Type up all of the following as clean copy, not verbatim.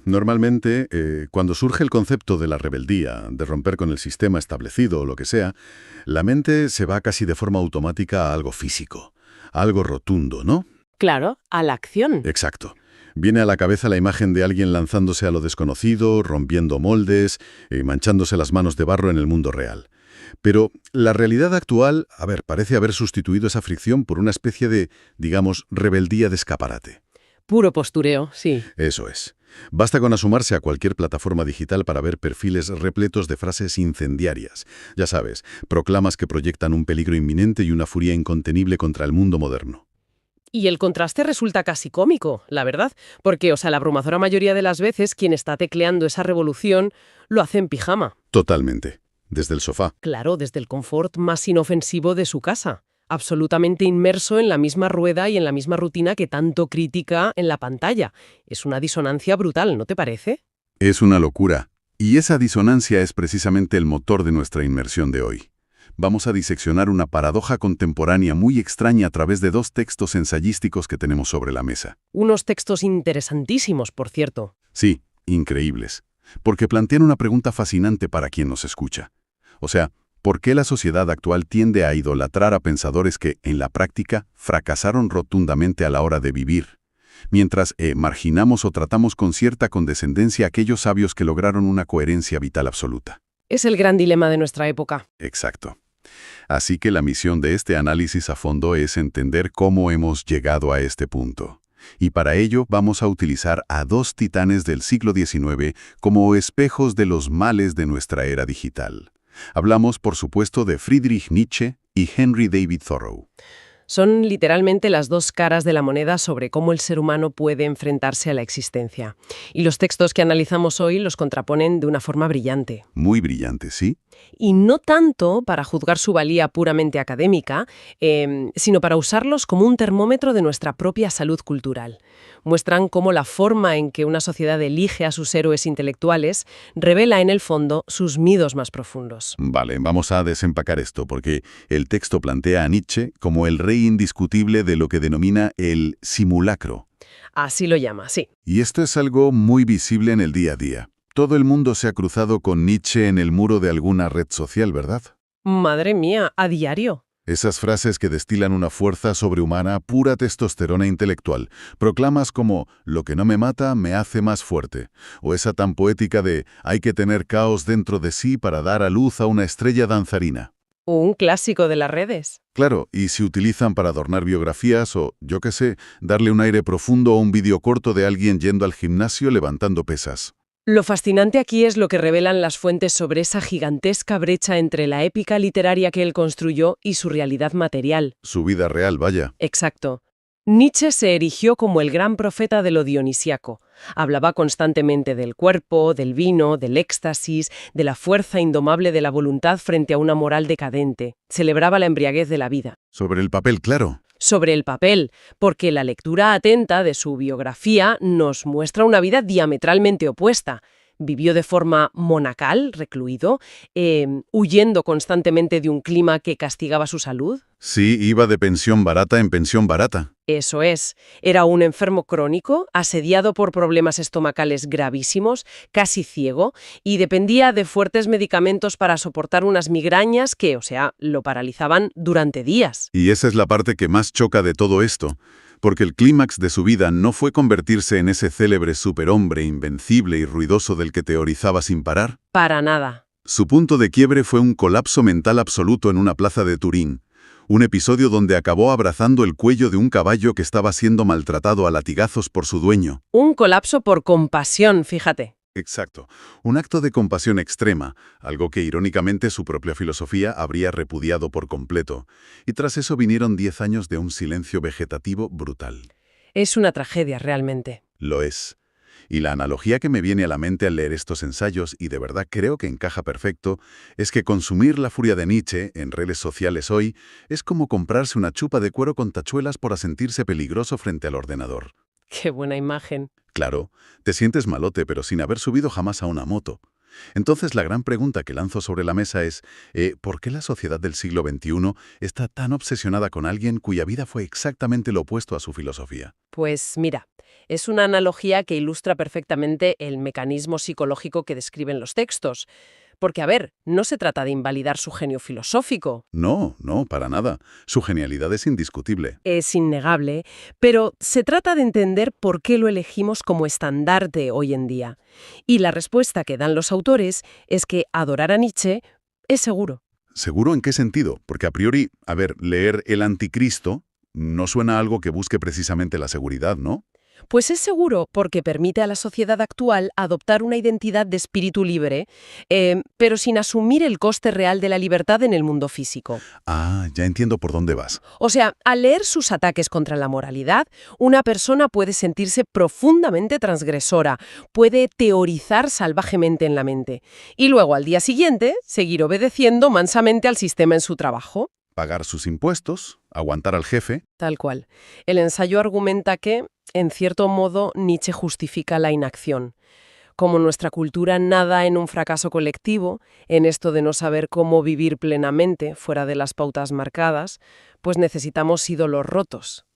Normalmente, cuando surge el concepto de la rebeldía, de romper con el sistema establecido o lo que sea, la mente se va casi de forma automática a algo físico, a algo rotundo, ¿no? Claro, a la acción. Exacto. Viene a la cabeza la imagen de alguien lanzándose a lo desconocido, rompiendo moldes, manchándose las manos de barro en el mundo real. Pero la realidad actual, parece haber sustituido esa fricción por una especie de, digamos, rebeldía de escaparate. Puro postureo, sí. Eso es. Basta con asomarse a cualquier plataforma digital para ver perfiles repletos de frases incendiarias. Ya sabes, proclamas que proyectan un peligro inminente y una furia incontenible contra el mundo moderno. Y el contraste resulta casi cómico, la verdad, porque, la abrumadora mayoría de las veces quien está tecleando esa revolución lo hace en pijama. Totalmente. Desde el sofá. Claro, desde el confort más inofensivo de su casa. Absolutamente inmerso en la misma rueda y en la misma rutina que tanto critica en la pantalla. Es una disonancia brutal, ¿no te parece? Es una locura. Y esa disonancia es precisamente el motor de nuestra inmersión de hoy. Vamos a diseccionar una paradoja contemporánea muy extraña a través de 2 textos ensayísticos que tenemos sobre la mesa. Unos textos interesantísimos, por cierto. Sí, increíbles. Porque plantean una pregunta fascinante para quien nos escucha. O sea, ¿por qué la sociedad actual tiende a idolatrar a pensadores que, en la práctica, fracasaron rotundamente a la hora de vivir? Mientras marginamos o tratamos con cierta condescendencia a aquellos sabios que lograron una coherencia vital absoluta. Es el gran dilema de nuestra época. Exacto. Así que la misión de este análisis a fondo es entender cómo hemos llegado a este punto. Y para ello vamos a utilizar a 2 titanes del siglo XIX como espejos de los males de nuestra era digital. Hablamos, por supuesto, de Friedrich Nietzsche y Henry David Thoreau. Son literalmente las 2 caras de la moneda sobre cómo el ser humano puede enfrentarse a la existencia. Y los textos que analizamos hoy los contraponen de una forma brillante. Muy brillante, ¿sí? Y no tanto para juzgar su valía puramente académica, sino para usarlos como un termómetro de nuestra propia salud cultural. Muestran cómo la forma en que una sociedad elige a sus héroes intelectuales revela en el fondo sus miedos más profundos. Vale, vamos a desempacar esto, porque el texto plantea a Nietzsche como el rey indiscutible de lo que denomina el simulacro. Así lo llama, sí. Y esto es algo muy visible en el día a día. Todo el mundo se ha cruzado con Nietzsche en el muro de alguna red social, ¿verdad? Madre mía, a diario. Esas frases que destilan una fuerza sobrehumana, pura testosterona intelectual. Proclamas como, lo que no me mata me hace más fuerte. O esa tan poética de, hay que tener caos dentro de sí para dar a luz a una estrella danzarina. Un clásico de las redes. Claro, y se utilizan para adornar biografías o, yo qué sé, darle un aire profundo a un vídeo corto de alguien yendo al gimnasio levantando pesas. Lo fascinante aquí es lo que revelan las fuentes sobre esa gigantesca brecha entre la épica literaria que él construyó y su realidad material. Su vida real, vaya. Exacto. Nietzsche se erigió como el gran profeta de lo dionisíaco. Hablaba constantemente del cuerpo, del vino, del éxtasis, de la fuerza indomable de la voluntad frente a una moral decadente. Celebraba la embriaguez de la vida. Sobre el papel, claro. Sobre el papel, porque la lectura atenta de su biografía nos muestra una vida diametralmente opuesta. Vivió de forma monacal, recluido, huyendo constantemente de un clima que castigaba su salud. Sí, iba de pensión barata en pensión barata. Eso es. Era un enfermo crónico, asediado por problemas estomacales gravísimos, casi ciego, y dependía de fuertes medicamentos para soportar unas migrañas que, lo paralizaban durante días. Y esa es la parte que más choca de todo esto, porque el clímax de su vida no fue convertirse en ese célebre superhombre invencible y ruidoso del que teorizaba sin parar. Para nada. Su punto de quiebre fue un colapso mental absoluto en una plaza de Turín. Un episodio donde acabó abrazando el cuello de un caballo que estaba siendo maltratado a latigazos por su dueño. Un colapso por compasión, fíjate. Exacto. Un acto de compasión extrema, algo que irónicamente su propia filosofía habría repudiado por completo. Y tras eso vinieron 10 años de un silencio vegetativo brutal. Es una tragedia, realmente. Lo es. Y la analogía que me viene a la mente al leer estos ensayos, y de verdad creo que encaja perfecto, es que consumir la furia de Nietzsche en redes sociales hoy es como comprarse una chupa de cuero con tachuelas por sentirse peligroso frente al ordenador. Qué buena imagen. Claro, te sientes malote pero sin haber subido jamás a una moto. Entonces, la gran pregunta que lanzo sobre la mesa es, ¿por qué la sociedad del siglo XXI está tan obsesionada con alguien cuya vida fue exactamente lo opuesto a su filosofía? Pues mira, es una analogía que ilustra perfectamente el mecanismo psicológico que describen los textos. Porque, a ver, no se trata de invalidar su genio filosófico. No, no, para nada. Su genialidad es indiscutible. Es innegable, pero se trata de entender por qué lo elegimos como estandarte hoy en día. Y la respuesta que dan los autores es que adorar a Nietzsche es seguro. ¿Seguro en qué sentido? Porque a priori, a ver, leer El Anticristo no suena a algo que busque precisamente la seguridad, ¿no? Pues es seguro porque permite a la sociedad actual adoptar una identidad de espíritu libre, pero sin asumir el coste real de la libertad en el mundo físico. Ah, ya entiendo por dónde vas. O sea, al leer sus ataques contra la moralidad, una persona puede sentirse profundamente transgresora, puede teorizar salvajemente en la mente y luego al día siguiente seguir obedeciendo mansamente al sistema en su trabajo. Pagar sus impuestos, aguantar al jefe. Tal cual. El ensayo argumenta que, en cierto modo, Nietzsche justifica la inacción. Como nuestra cultura nada en un fracaso colectivo, en esto de no saber cómo vivir plenamente fuera de las pautas marcadas, pues necesitamos ídolos rotos.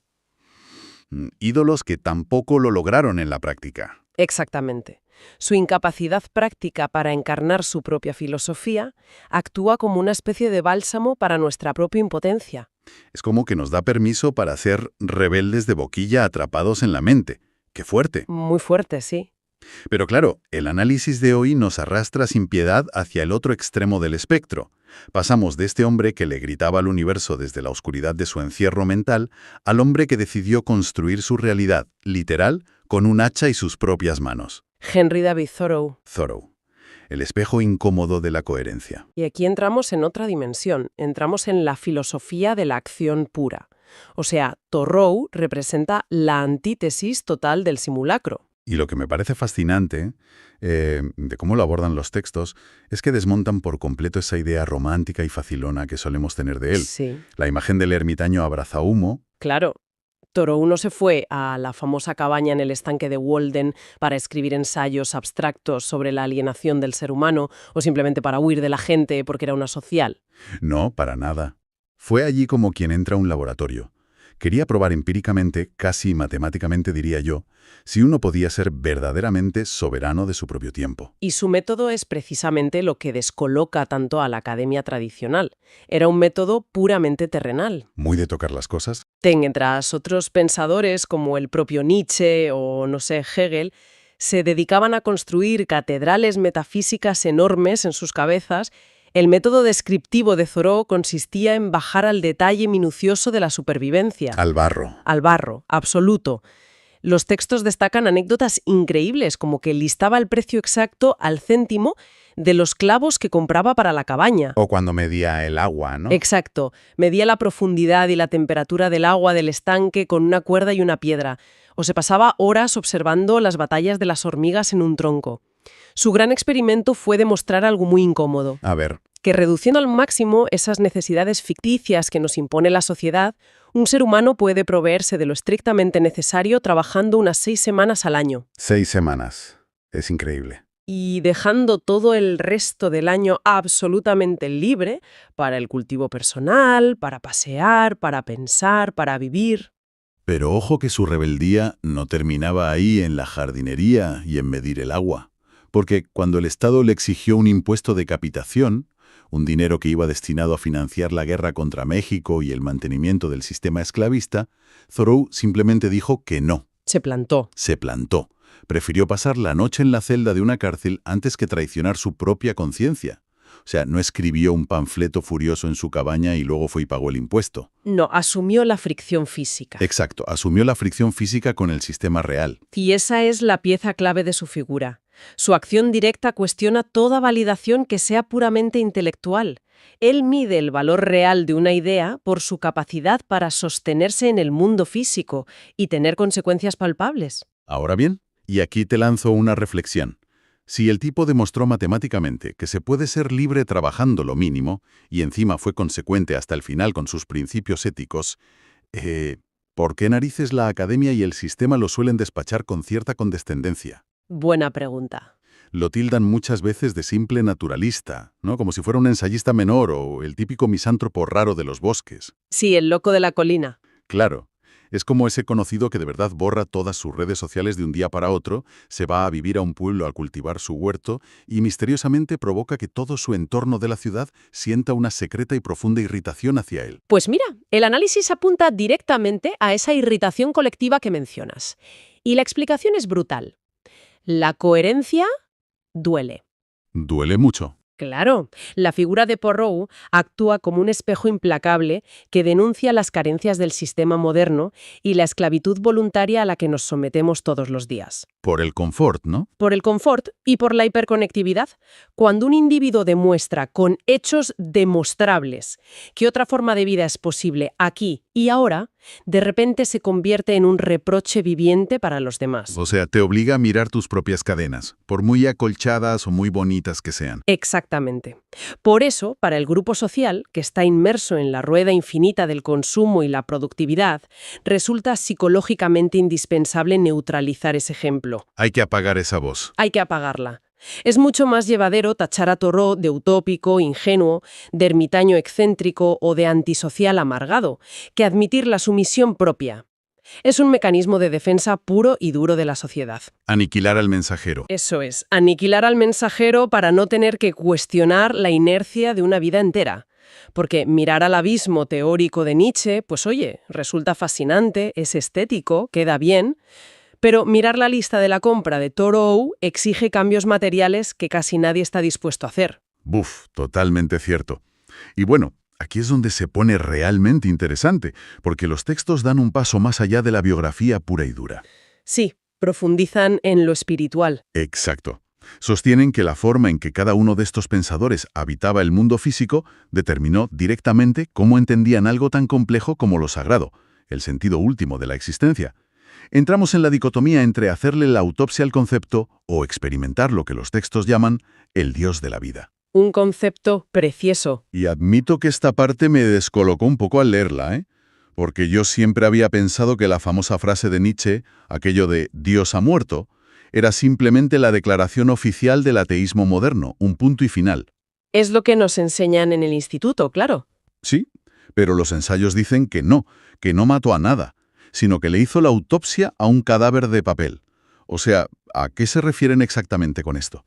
Ídolos que tampoco lo lograron en la práctica. Exactamente. Su incapacidad práctica para encarnar su propia filosofía actúa como una especie de bálsamo para nuestra propia impotencia. Es como que nos da permiso para ser rebeldes de boquilla atrapados en la mente. ¡Qué fuerte! Muy fuerte, sí. Pero claro, el análisis de hoy nos arrastra sin piedad hacia el otro extremo del espectro. Pasamos de este hombre que le gritaba al universo desde la oscuridad de su encierro mental al hombre que decidió construir su realidad, literal, con un hacha y sus propias manos. Henry David Thoreau. Thoreau, el espejo incómodo de la coherencia. Y aquí entramos en otra dimensión, entramos en la filosofía de la acción pura. O sea, Thoreau representa la antítesis total del simulacro. Y lo que me parece fascinante de cómo lo abordan los textos es que desmontan por completo esa idea romántica y facilona que solemos tener de él. Sí. La imagen del ermitaño abrazahumo. Claro. Thoreau no se fue a la famosa cabaña en el estanque de Walden para escribir ensayos abstractos sobre la alienación del ser humano o simplemente para huir de la gente porque era una social. No, para nada. Fue allí como quien entra a un laboratorio. Quería probar empíricamente, casi matemáticamente diría yo, si uno podía ser verdaderamente soberano de su propio tiempo. Y su método es precisamente lo que descoloca tanto a la academia tradicional. Era un método puramente terrenal. Muy de tocar las cosas. Mientras otros pensadores como el propio Nietzsche o, no sé, Hegel, se dedicaban a construir catedrales metafísicas enormes en sus cabezas, el método descriptivo de Thoreau consistía en bajar al detalle minucioso de la supervivencia. Al barro. Al barro, absoluto. Los textos destacan anécdotas increíbles, como que listaba el precio exacto al céntimo de los clavos que compraba para la cabaña. O cuando medía el agua, ¿no? Exacto. Medía la profundidad y la temperatura del agua del estanque con una cuerda y una piedra. O se pasaba horas observando las batallas de las hormigas en un tronco. Su gran experimento fue demostrar algo muy incómodo. A ver. Que reduciendo al máximo esas necesidades ficticias que nos impone la sociedad, un ser humano puede proveerse de lo estrictamente necesario trabajando unas 6 semanas al año. 6 semanas. Es increíble. Y dejando todo el resto del año absolutamente libre para el cultivo personal, para pasear, para pensar, para vivir. Pero ojo que su rebeldía no terminaba ahí en la jardinería y en medir el agua. Porque cuando el Estado le exigió un impuesto de capitación, un dinero que iba destinado a financiar la guerra contra México y el mantenimiento del sistema esclavista, Thoreau simplemente dijo que no. Se plantó. Se plantó. Prefirió pasar la noche en la celda de una cárcel antes que traicionar su propia conciencia. O sea, no escribió un panfleto furioso en su cabaña y luego fue y pagó el impuesto. No, asumió la fricción física. Exacto, asumió la fricción física con el sistema real. Y esa es la pieza clave de su figura. Su acción directa cuestiona toda validación que sea puramente intelectual. Él mide el valor real de una idea por su capacidad para sostenerse en el mundo físico y tener consecuencias palpables. Ahora bien, y aquí te lanzo una reflexión. Si el tipo demostró matemáticamente que se puede ser libre trabajando lo mínimo, y encima fue consecuente hasta el final con sus principios éticos, ¿por qué narices la academia y el sistema lo suelen despachar con cierta condescendencia? Buena pregunta. Lo tildan muchas veces de simple naturalista, ¿no? Como si fuera un ensayista menor o el típico misántropo raro de los bosques. Sí, el loco de la colina. Claro, es como ese conocido que de verdad borra todas sus redes sociales de un día para otro, se va a vivir a un pueblo a cultivar su huerto y misteriosamente provoca que todo su entorno de la ciudad sienta una secreta y profunda irritación hacia él. Pues mira, el análisis apunta directamente a esa irritación colectiva que mencionas. Y la explicación es brutal. La coherencia duele. Duele mucho. Claro, la figura de Poirot actúa como un espejo implacable que denuncia las carencias del sistema moderno y la esclavitud voluntaria a la que nos sometemos todos los días. Por el confort, ¿no? Por el confort y por la hiperconectividad. Cuando un individuo demuestra con hechos demostrables que otra forma de vida es posible aquí y ahora, de repente se convierte en un reproche viviente para los demás. O sea, te obliga a mirar tus propias cadenas, por muy acolchadas o muy bonitas que sean. Exactamente. Por eso, para el grupo social, que está inmerso en la rueda infinita del consumo y la productividad, resulta psicológicamente indispensable neutralizar ese ejemplo. Hay que apagar esa voz. Hay que apagarla. Es mucho más llevadero tachar a Thoreau de utópico, ingenuo, de ermitaño excéntrico o de antisocial amargado, que admitir la sumisión propia. Es un mecanismo de defensa puro y duro de la sociedad. Aniquilar al mensajero. Eso es, aniquilar al mensajero para no tener que cuestionar la inercia de una vida entera. Porque mirar al abismo teórico de Nietzsche, pues oye, resulta fascinante, es estético, queda bien. Pero mirar la lista de la compra de Thoreau exige cambios materiales que casi nadie está dispuesto a hacer. Buf, totalmente cierto. Y bueno, aquí es donde se pone realmente interesante, porque los textos dan un paso más allá de la biografía pura y dura. Sí, profundizan en lo espiritual. Exacto. Sostienen que la forma en que cada uno de estos pensadores habitaba el mundo físico determinó directamente cómo entendían algo tan complejo como lo sagrado, el sentido último de la existencia. Entramos en la dicotomía entre hacerle la autopsia al concepto o experimentar lo que los textos llaman el Dios de la vida. Un concepto precioso. Y admito que esta parte me descolocó un poco al leerla, ¿eh? Porque yo siempre había pensado que la famosa frase de Nietzsche, aquello de «Dios ha muerto», era simplemente la declaración oficial del ateísmo moderno, un punto y final. Es lo que nos enseñan en el instituto, claro. Sí, pero los ensayos dicen que no mató a nada, sino que le hizo la autopsia a un cadáver de papel. O sea, ¿a qué se refieren exactamente con esto?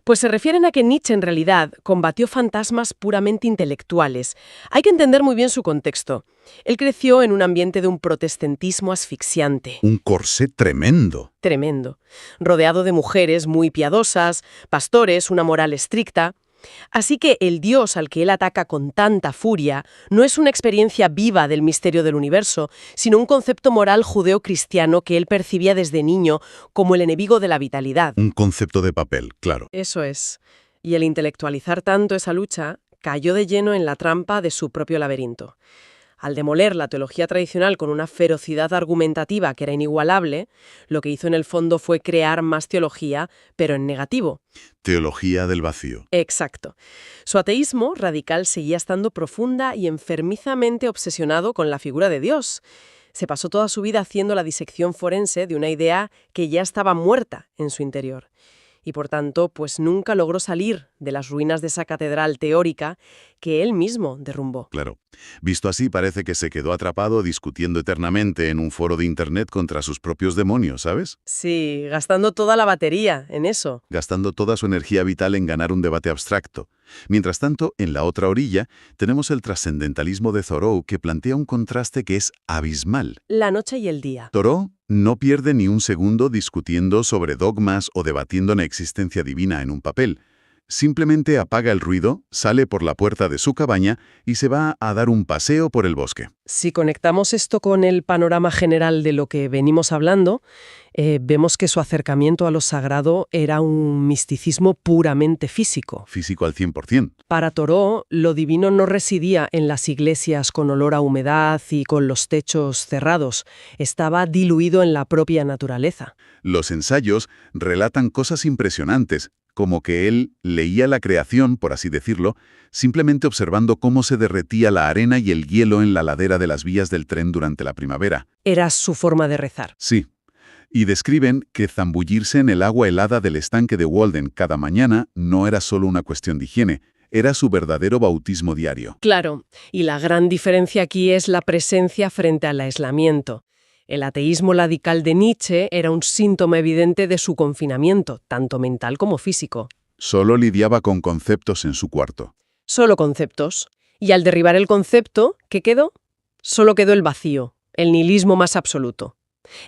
Pues se refieren a que Nietzsche en realidad combatió fantasmas puramente intelectuales. Hay que entender muy bien su contexto. Él creció en un ambiente de un protestantismo asfixiante. Un corsé tremendo. Tremendo. Rodeado de mujeres muy piadosas, pastores, una moral estricta. Así que el Dios al que él ataca con tanta furia no es una experiencia viva del misterio del universo, sino un concepto moral judeo-cristiano que él percibía desde niño como el enemigo de la vitalidad. Un concepto de papel, claro. Eso es. Y el intelectualizar tanto esa lucha cayó de lleno en la trampa de su propio laberinto. Al demoler la teología tradicional con una ferocidad argumentativa que era inigualable, lo que hizo en el fondo fue crear más teología, pero en negativo. Teología del vacío. Exacto. Su ateísmo radical seguía estando profunda y enfermizamente obsesionado con la figura de Dios. Se pasó toda su vida haciendo la disección forense de una idea que ya estaba muerta en su interior. Y por tanto, pues nunca logró salir de las ruinas de esa catedral teórica que él mismo derrumbó. Claro. Visto así, parece que se quedó atrapado discutiendo eternamente en un foro de Internet contra sus propios demonios, ¿sabes? Sí, gastando toda la batería en eso. Gastando toda su energía vital en ganar un debate abstracto. Mientras tanto, en la otra orilla, tenemos el trascendentalismo de Thoreau que plantea un contraste que es abismal. La noche y el día. Thoreau no pierde ni un segundo discutiendo sobre dogmas o debatiendo la existencia divina en un papel. Simplemente apaga el ruido, sale por la puerta de su cabaña y se va a dar un paseo por el bosque. Si conectamos esto con el panorama general de lo que venimos hablando, vemos que su acercamiento a lo sagrado era un misticismo puramente físico. Físico al 100%. Para Thoreau, lo divino no residía en las iglesias con olor a humedad y con los techos cerrados. Estaba diluido en la propia naturaleza. Los ensayos relatan cosas impresionantes, como que él leía la creación, por así decirlo, simplemente observando cómo se derretía la arena y el hielo en la ladera de las vías del tren durante la primavera. Era su forma de rezar. Sí. Y describen que zambullirse en el agua helada del estanque de Walden cada mañana no era solo una cuestión de higiene, era su verdadero bautismo diario. Claro, y la gran diferencia aquí es la presencia frente al aislamiento. El ateísmo radical de Nietzsche era un síntoma evidente de su confinamiento, tanto mental como físico. Solo lidiaba con conceptos en su cuarto. Solo conceptos. Y al derribar el concepto, ¿qué quedó? Solo quedó el vacío, el nihilismo más absoluto.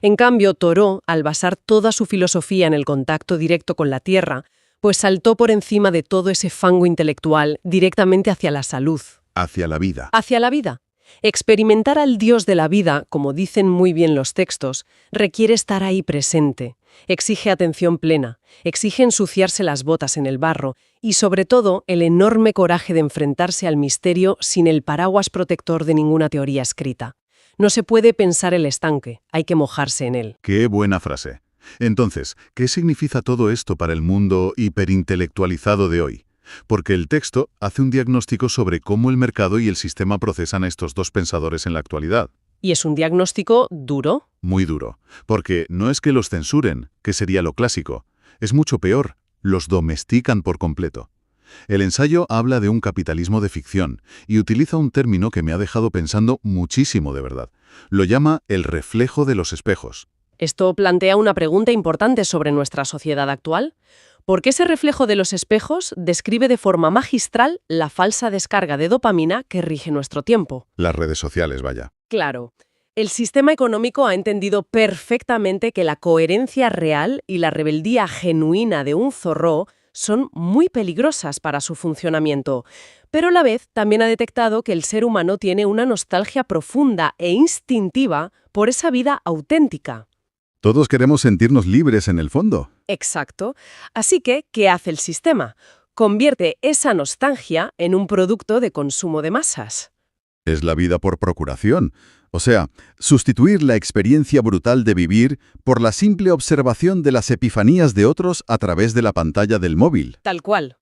En cambio, Thoreau, al basar toda su filosofía en el contacto directo con la tierra, pues saltó por encima de todo ese fango intelectual directamente hacia la salud. Hacia la vida. Hacia la vida. Experimentar al Dios de la vida, como dicen muy bien los textos, requiere estar ahí presente. Exige atención plena, exige ensuciarse las botas en el barro y, sobre todo, el enorme coraje de enfrentarse al misterio sin el paraguas protector de ninguna teoría escrita. No se puede pensar el estanque, hay que mojarse en él. ¡Qué buena frase! Entonces, ¿qué significa todo esto para el mundo hiperintelectualizado de hoy? Porque el texto hace un diagnóstico sobre cómo el mercado y el sistema procesan a estos dos pensadores en la actualidad. ¿Y es un diagnóstico duro? Muy duro, porque no es que los censuren, que sería lo clásico. Es mucho peor, los domestican por completo. El ensayo habla de un capitalismo de ficción y utiliza un término que me ha dejado pensando muchísimo de verdad. Lo llama el reflejo de los espejos. Esto plantea una pregunta importante sobre nuestra sociedad actual. ¿Por qué ese reflejo de los espejos describe de forma magistral la falsa descarga de dopamina que rige nuestro tiempo? Las redes sociales, vaya. Claro. El sistema económico ha entendido perfectamente que la coherencia real y la rebeldía genuina de un Thoreau son muy peligrosas para su funcionamiento, pero a la vez también ha detectado que el ser humano tiene una nostalgia profunda e instintiva por esa vida auténtica. Todos queremos sentirnos libres en el fondo. Exacto. Así que, ¿qué hace el sistema? Convierte esa nostalgia en un producto de consumo de masas. Es la vida por procuración. O sea, sustituir la experiencia brutal de vivir por la simple observación de las epifanías de otros a través de la pantalla del móvil. Tal cual.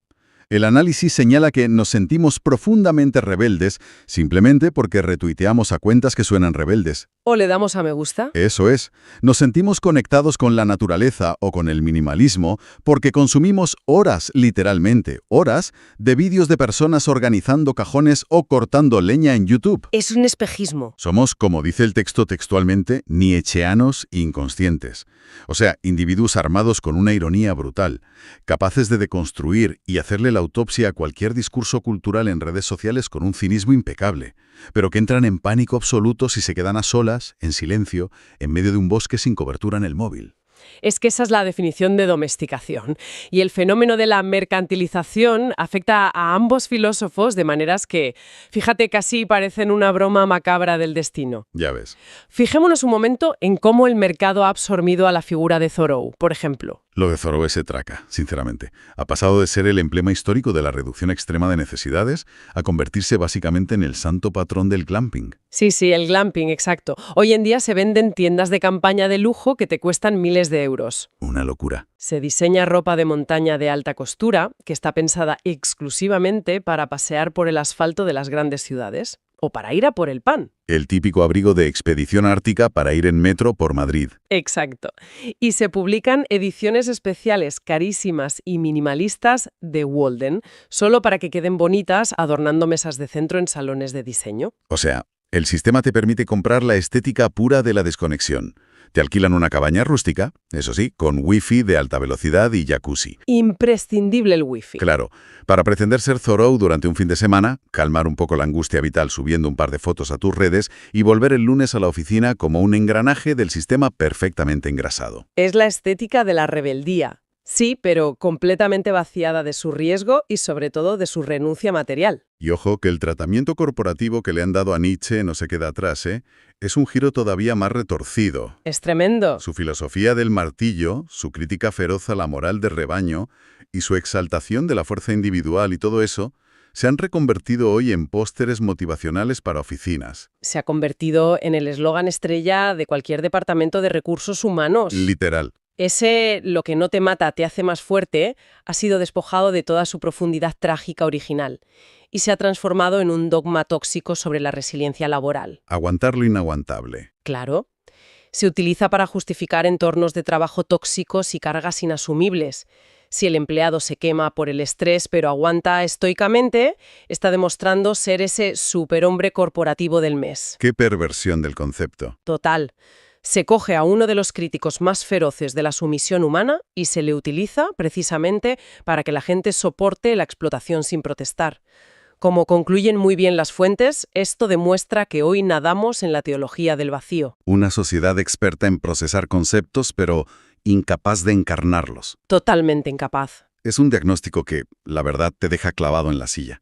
El análisis señala que nos sentimos profundamente rebeldes simplemente porque retuiteamos a cuentas que suenan rebeldes. ¿O le damos a me gusta? Eso es. Nos sentimos conectados con la naturaleza o con el minimalismo porque consumimos horas, literalmente, horas, de vídeos de personas organizando cajones o cortando leña en YouTube. Es un espejismo. Somos, como dice el texto textualmente, nietzscheanos inconscientes. O sea, individuos armados con una ironía brutal, capaces de deconstruir y hacerle la autopsia a cualquier discurso cultural en redes sociales con un cinismo impecable, pero que entran en pánico absoluto si se quedan a solas, en silencio, en medio de un bosque sin cobertura en el móvil. Es que esa es la definición de domesticación. Y el fenómeno de la mercantilización afecta a ambos filósofos de maneras que, fíjate, casi parecen una broma macabra del destino. Ya ves. Fijémonos un momento en cómo el mercado ha absorbido a la figura de Thoreau, por ejemplo. Lo de Thoreau es traca, sinceramente. Ha pasado de ser el emblema histórico de la reducción extrema de necesidades a convertirse básicamente en el santo patrón del glamping. Sí, el glamping, exacto. Hoy en día se venden tiendas de campaña de lujo que te cuestan miles de euros. Una locura. Se diseña ropa de montaña de alta costura que está pensada exclusivamente para pasear por el asfalto de las grandes ciudades o para ir a por el pan. El típico abrigo de expedición ártica para ir en metro por Madrid. Exacto. Y se publican ediciones especiales carísimas y minimalistas de Walden, solo para que queden bonitas adornando mesas de centro en salones de diseño. O sea, el sistema te permite comprar la estética pura de la desconexión. Te alquilan una cabaña rústica, eso sí, con wifi de alta velocidad y jacuzzi. Imprescindible el wifi. Claro, para pretender ser Thoreau durante un fin de semana, calmar un poco la angustia vital subiendo un par de fotos a tus redes y volver el lunes a la oficina como un engranaje del sistema perfectamente engrasado. Es la estética de la rebeldía. Sí, pero completamente vaciada de su riesgo y sobre todo de su renuncia material. Y ojo que el tratamiento corporativo que le han dado a Nietzsche no se queda atrás, ¿eh? Es un giro todavía más retorcido. Es tremendo. Su filosofía del martillo, su crítica feroz a la moral de rebaño y su exaltación de la fuerza individual y todo eso, se han reconvertido hoy en pósteres motivacionales para oficinas. Se ha convertido en el eslogan estrella de cualquier departamento de recursos humanos. Literal. Ese "lo que no te mata te hace más fuerte" ha sido despojado de toda su profundidad trágica original y se ha transformado en un dogma tóxico sobre la resiliencia laboral. Aguantar lo inaguantable. Claro. Se utiliza para justificar entornos de trabajo tóxicos y cargas inasumibles. Si el empleado se quema por el estrés pero aguanta estoicamente, está demostrando ser ese superhombre corporativo del mes. Qué perversión del concepto. Total. Se coge a uno de los críticos más feroces de la sumisión humana y se le utiliza precisamente para que la gente soporte la explotación sin protestar. Como concluyen muy bien las fuentes, esto demuestra que hoy nadamos en la teología del vacío. Una sociedad experta en procesar conceptos, pero incapaz de encarnarlos. Totalmente incapaz. Es un diagnóstico que, la verdad, te deja clavado en la silla,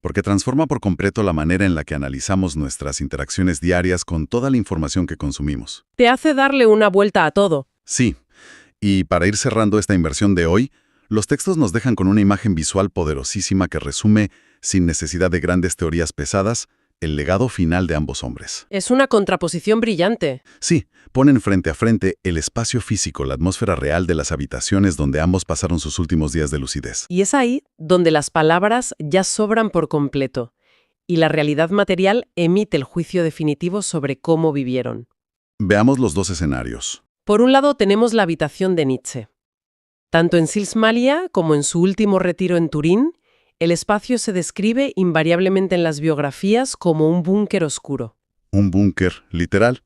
porque transforma por completo la manera en la que analizamos nuestras interacciones diarias con toda la información que consumimos. Te hace darle una vuelta a todo. Sí, y para ir cerrando esta inversión de hoy, los textos nos dejan con una imagen visual poderosísima que resume, sin necesidad de grandes teorías pesadas, el legado final de ambos hombres. Es una contraposición brillante. Sí, ponen frente a frente el espacio físico, la atmósfera real de las habitaciones donde ambos pasaron sus últimos días de lucidez. Y es ahí donde las palabras ya sobran por completo, y la realidad material emite el juicio definitivo sobre cómo vivieron. Veamos los dos escenarios. Por un lado tenemos la habitación de Nietzsche. Tanto en Sils Malia como en su último retiro en Turín, el espacio se describe invariablemente en las biografías como un búnker oscuro. Un búnker, literal.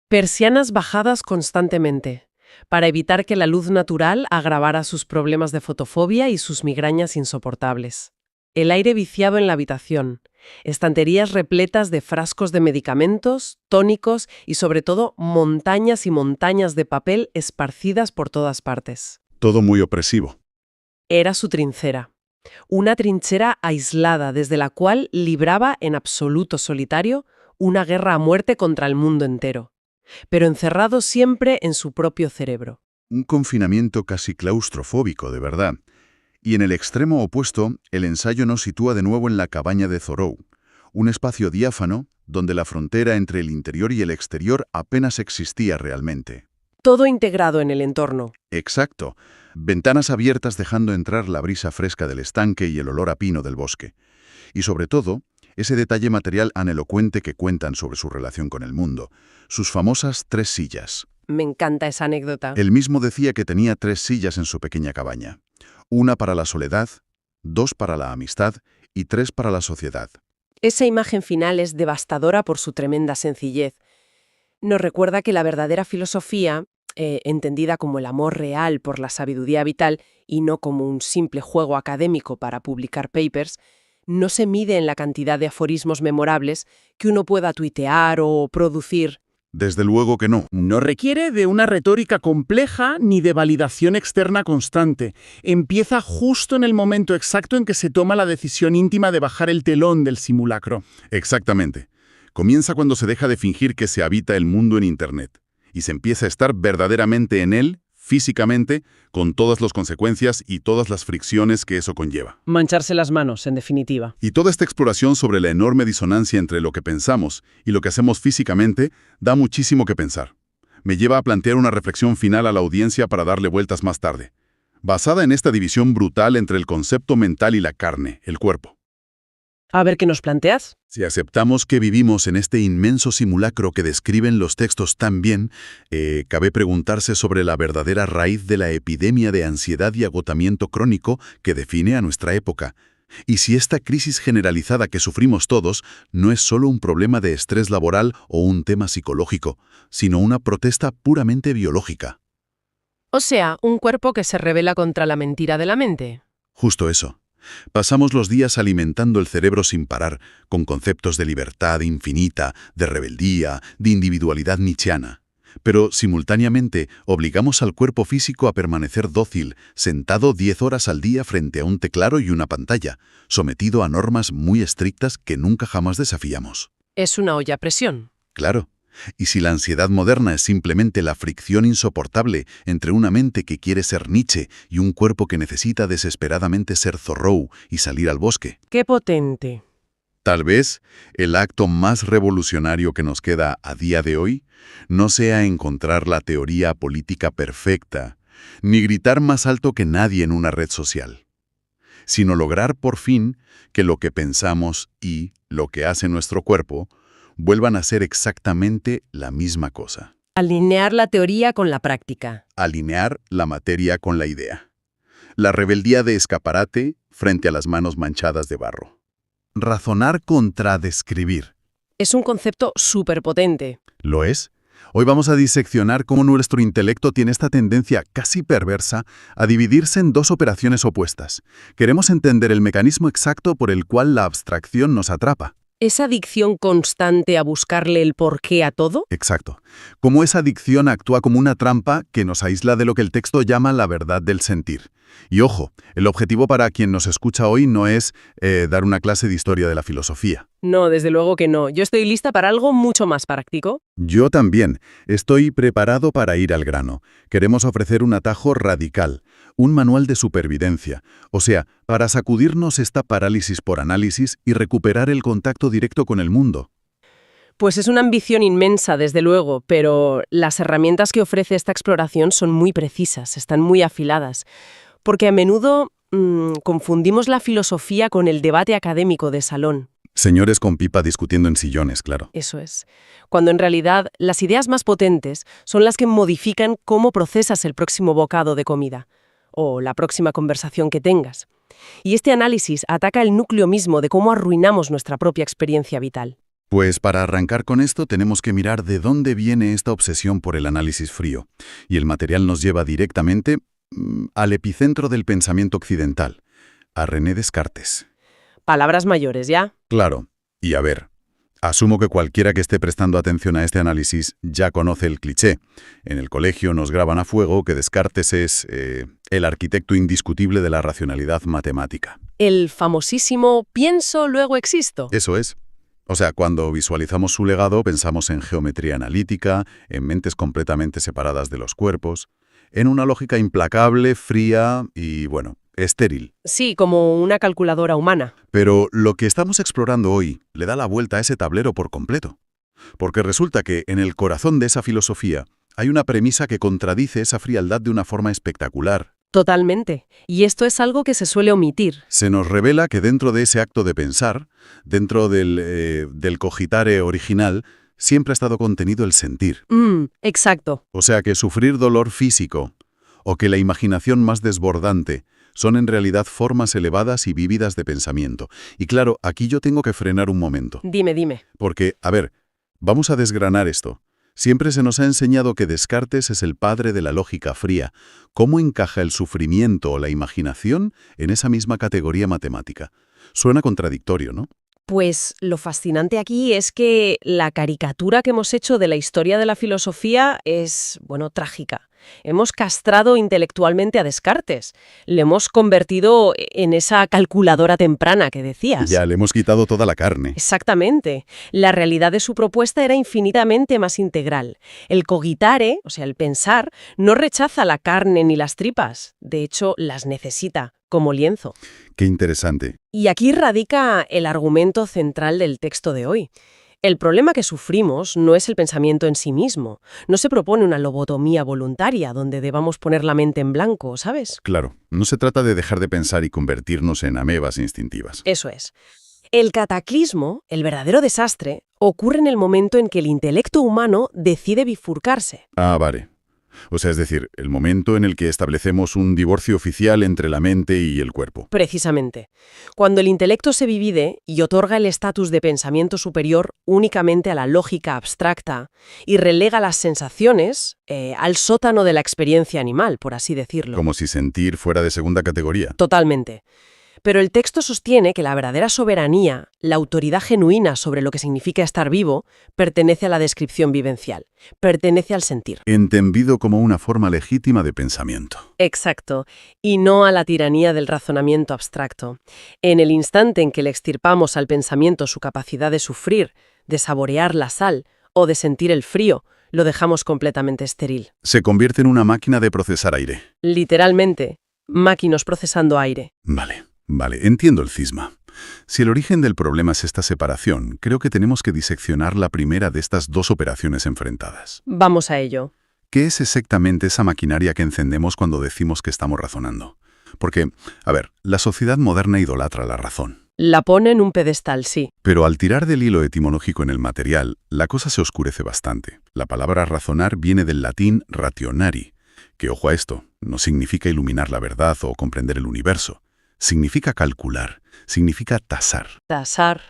Persianas bajadas constantemente, para evitar que la luz natural agravara sus problemas de fotofobia y sus migrañas insoportables. El aire viciado en la habitación, estanterías repletas de frascos de medicamentos, tónicos y sobre todo montañas y montañas de papel esparcidas por todas partes. Todo muy opresivo. Era su trinchera. Una trinchera aislada desde la cual libraba en absoluto solitario una guerra a muerte contra el mundo entero, pero encerrado siempre en su propio cerebro. Un confinamiento casi claustrofóbico, de verdad. Y en el extremo opuesto, el ensayo nos sitúa de nuevo en la cabaña de Thoreau, un espacio diáfano donde la frontera entre el interior y el exterior apenas existía realmente. Todo integrado en el entorno. Exacto. Ventanas abiertas dejando entrar la brisa fresca del estanque y el olor a pino del bosque. Y sobre todo, ese detalle material anelocuente que cuentan sobre su relación con el mundo. Sus famosas 3 sillas. Me encanta esa anécdota. Él mismo decía que tenía 3 sillas en su pequeña cabaña. 1 para la soledad, 2 para la amistad y 3 para la sociedad. Esa imagen final es devastadora por su tremenda sencillez. Nos recuerda que la verdadera filosofía, entendida como el amor real por la sabiduría vital y no como un simple juego académico para publicar papers, no se mide en la cantidad de aforismos memorables que uno pueda tuitear o producir. Desde luego que no. No requiere de una retórica compleja ni de validación externa constante. Empieza justo en el momento exacto en que se toma la decisión íntima de bajar el telón del simulacro. Exactamente. Comienza cuando se deja de fingir que se habita el mundo en Internet y se empieza a estar verdaderamente en él, físicamente, con todas las consecuencias y todas las fricciones que eso conlleva. Mancharse las manos, en definitiva. Y toda esta exploración sobre la enorme disonancia entre lo que pensamos y lo que hacemos físicamente da muchísimo que pensar. Me lleva a plantear una reflexión final a la audiencia para darle vueltas más tarde, basada en esta división brutal entre el concepto mental y la carne, el cuerpo. A ver qué nos planteas. Si aceptamos que vivimos en este inmenso simulacro que describen los textos tan bien, cabe preguntarse sobre la verdadera raíz de la epidemia de ansiedad y agotamiento crónico que define a nuestra época. Y si esta crisis generalizada que sufrimos todos no es solo un problema de estrés laboral o un tema psicológico, sino una protesta puramente biológica. O sea, un cuerpo que se rebela contra la mentira de la mente. Justo eso. Pasamos los días alimentando el cerebro sin parar, con conceptos de libertad infinita, de rebeldía, de individualidad nietzscheana. Pero, simultáneamente, obligamos al cuerpo físico a permanecer dócil, sentado 10 horas al día frente a un teclado y una pantalla, sometido a normas muy estrictas que nunca jamás desafiamos. Es una olla a presión. Claro. Y si la ansiedad moderna es simplemente la fricción insoportable entre una mente que quiere ser Nietzsche y un cuerpo que necesita desesperadamente ser Thoreau y salir al bosque. ¡Qué potente! Tal vez el acto más revolucionario que nos queda a día de hoy no sea encontrar la teoría política perfecta, ni gritar más alto que nadie en una red social, sino lograr por fin que lo que pensamos y lo que hace nuestro cuerpo vuelvan a ser exactamente la misma cosa. Alinear la teoría con la práctica. Alinear la materia con la idea. La rebeldía de escaparate frente a las manos manchadas de barro. Razonar contra describir. Es un concepto súper potente. ¿Lo es? Hoy vamos a diseccionar cómo nuestro intelecto tiene esta tendencia casi perversa a dividirse en dos operaciones opuestas. Queremos entender el mecanismo exacto por el cual la abstracción nos atrapa. ¿Esa adicción constante a buscarle el porqué a todo? Exacto. Cómo esa adicción actúa como una trampa que nos aísla de lo que el texto llama la verdad del sentir. Y ojo, el objetivo para quien nos escucha hoy no es dar una clase de historia de la filosofía. No, desde luego que no. Yo estoy lista para algo mucho más práctico. Yo también. Estoy preparado para ir al grano. Queremos ofrecer un atajo radical, un manual de supervivencia. O sea, para sacudirnos esta parálisis por análisis y recuperar el contacto directo con el mundo. Pues es una ambición inmensa, desde luego, pero las herramientas que ofrece esta exploración son muy precisas, están muy afiladas. Porque a menudo confundimos la filosofía con el debate académico de salón. Señores con pipa discutiendo en sillones, claro. Eso es. Cuando en realidad las ideas más potentes son las que modifican cómo procesas el próximo bocado de comida o la próxima conversación que tengas. Y este análisis ataca el núcleo mismo de cómo arruinamos nuestra propia experiencia vital. Pues para arrancar con esto tenemos que mirar de dónde viene esta obsesión por el análisis frío. Y el material nos lleva directamente al epicentro del pensamiento occidental, a René Descartes. Palabras mayores, ¿ya? Claro. Y a ver, asumo que cualquiera que esté prestando atención a este análisis ya conoce el cliché. En el colegio nos graban a fuego que Descartes es el arquitecto indiscutible de la racionalidad matemática. El famosísimo pienso, luego existo. Eso es. O sea, cuando visualizamos su legado pensamos en geometría analítica, en mentes completamente separadas de los cuerpos, en una lógica implacable, fría y, bueno, estéril. Sí, como una calculadora humana. Pero lo que estamos explorando hoy le da la vuelta a ese tablero por completo. Porque resulta que en el corazón de esa filosofía hay una premisa que contradice esa frialdad de una forma espectacular. Totalmente. Y esto es algo que se suele omitir. Se nos revela que dentro de ese acto de pensar, dentro del cogitare original, siempre ha estado contenido el sentir. Exacto. O sea que sufrir dolor físico o que la imaginación más desbordante son en realidad formas elevadas y vívidas de pensamiento. Y claro, aquí yo tengo que frenar un momento. Dime. Porque, a ver, vamos a desgranar esto. Siempre se nos ha enseñado que Descartes es el padre de la lógica fría. ¿Cómo encaja el sufrimiento o la imaginación en esa misma categoría matemática? Suena contradictorio, ¿no? Pues lo fascinante aquí es que la caricatura que hemos hecho de la historia de la filosofía es, bueno, trágica. Hemos castrado intelectualmente a Descartes. Le hemos convertido en esa calculadora temprana que decías. Ya, le hemos quitado toda la carne. Exactamente. La realidad de su propuesta era infinitamente más integral. El cogitare, o sea, el pensar, no rechaza la carne ni las tripas. De hecho, las necesita, como lienzo. Qué interesante. Y aquí radica el argumento central del texto de hoy. El problema que sufrimos no es el pensamiento en sí mismo. No se propone una lobotomía voluntaria donde debamos poner la mente en blanco, ¿sabes? Claro, no se trata de dejar de pensar y convertirnos en amebas instintivas. Eso es. El cataclismo, el verdadero desastre, ocurre en el momento en que el intelecto humano decide bifurcarse. Ah, vale. O sea, es decir, el momento en el que establecemos un divorcio oficial entre la mente y el cuerpo. Precisamente. Cuando el intelecto se divide y otorga el estatus de pensamiento superior únicamente a la lógica abstracta y relega las sensaciones al sótano de la experiencia animal, por así decirlo. Como si sentir fuera de segunda categoría. Totalmente. Pero el texto sostiene que la verdadera soberanía, la autoridad genuina sobre lo que significa estar vivo, pertenece a la descripción vivencial, pertenece al sentir. Entendido como una forma legítima de pensamiento. Exacto, y no a la tiranía del razonamiento abstracto. En el instante en que le extirpamos al pensamiento su capacidad de sufrir, de saborear la sal o de sentir el frío, lo dejamos completamente estéril. Se convierte en una máquina de procesar aire. Literalmente, máquinas procesando aire. Vale, entiendo el cisma. Si el origen del problema es esta separación, creo que tenemos que diseccionar la primera de estas dos operaciones enfrentadas. Vamos a ello. ¿Qué es exactamente esa maquinaria que encendemos cuando decimos que estamos razonando? Porque, a ver, la sociedad moderna idolatra la razón. La pone en un pedestal, sí. Pero al tirar del hilo etimológico en el material, la cosa se oscurece bastante. La palabra razonar viene del latín rationari, que, ojo a esto, no significa iluminar la verdad o comprender el universo. Significa calcular, significa tasar. Tasar,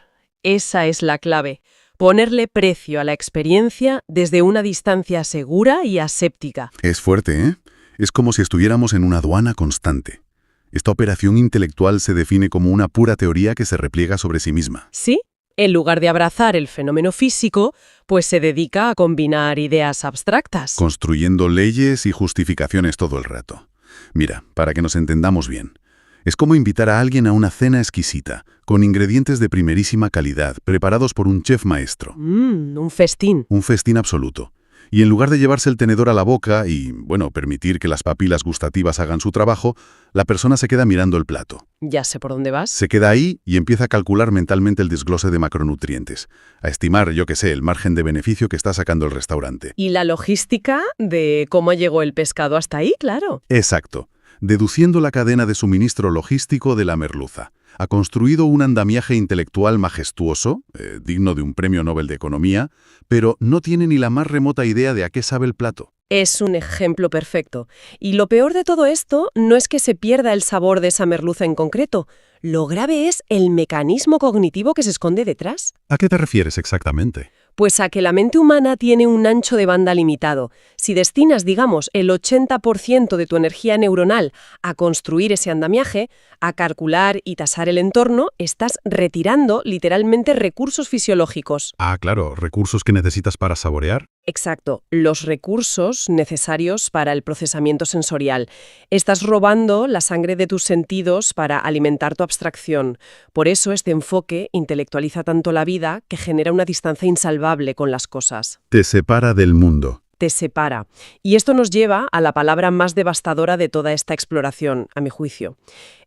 esa es la clave. Ponerle precio a la experiencia desde una distancia segura y aséptica. Es fuerte, ¿eh? Es como si estuviéramos en una aduana constante. Esta operación intelectual se define como una pura teoría que se repliega sobre sí misma. ¿Sí? En lugar de abrazar el fenómeno físico, pues se dedica a combinar ideas abstractas. Construyendo leyes y justificaciones todo el rato. Mira, para que nos entendamos bien. Es como invitar a alguien a una cena exquisita, con ingredientes de primerísima calidad, preparados por un chef maestro. Un festín. Un festín absoluto. Y en lugar de llevarse el tenedor a la boca y, bueno, permitir que las papilas gustativas hagan su trabajo, la persona se queda mirando el plato. Ya sé por dónde vas. Se queda ahí y empieza a calcular mentalmente el desglose de macronutrientes, a estimar, yo qué sé, el margen de beneficio que está sacando el restaurante. Y la logística de cómo llegó el pescado hasta ahí, claro. Exacto. Deduciendo la cadena de suministro logístico de la merluza. Ha construido un andamiaje intelectual majestuoso, digno de un premio Nobel de Economía, pero no tiene ni la más remota idea de a qué sabe el plato. Es un ejemplo perfecto. Y lo peor de todo esto no es que se pierda el sabor de esa merluza en concreto. Lo grave es el mecanismo cognitivo que se esconde detrás. ¿A qué te refieres exactamente? Pues a que la mente humana tiene un ancho de banda limitado. Si destinas, digamos, el 80% de tu energía neuronal a construir ese andamiaje, a calcular y tasar el entorno, estás retirando literalmente recursos fisiológicos. Ah, claro, recursos que necesitas para saborear. Exacto, los recursos necesarios para el procesamiento sensorial. Estás robando la sangre de tus sentidos para alimentar tu abstracción. Por eso este enfoque intelectualiza tanto la vida que genera una distancia insalvable con las cosas. Te separa del mundo. Te separa. Y esto nos lleva a la palabra más devastadora de toda esta exploración, a mi juicio.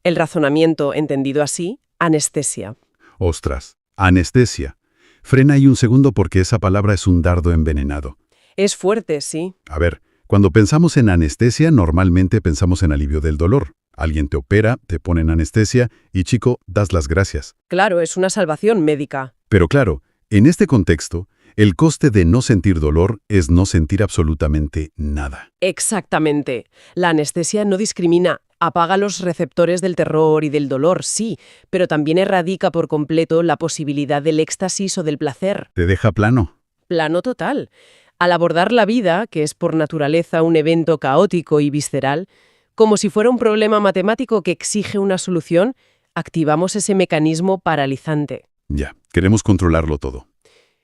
El razonamiento, entendido así, anestesia. Ostras, anestesia. Frena ahí un segundo porque esa palabra es un dardo envenenado. Es fuerte, sí. A ver, cuando pensamos en anestesia, normalmente pensamos en alivio del dolor. Alguien te opera, te pone en anestesia y, chico, das las gracias. Claro, es una salvación médica. Pero claro, en este contexto, el coste de no sentir dolor es no sentir absolutamente nada. Exactamente. La anestesia no discrimina. Apaga los receptores del terror y del dolor, sí, pero también erradica por completo la posibilidad del éxtasis o del placer. Te deja plano. Plano total. Al abordar la vida, que es por naturaleza un evento caótico y visceral, como si fuera un problema matemático que exige una solución, activamos ese mecanismo paralizante. Ya, queremos controlarlo todo.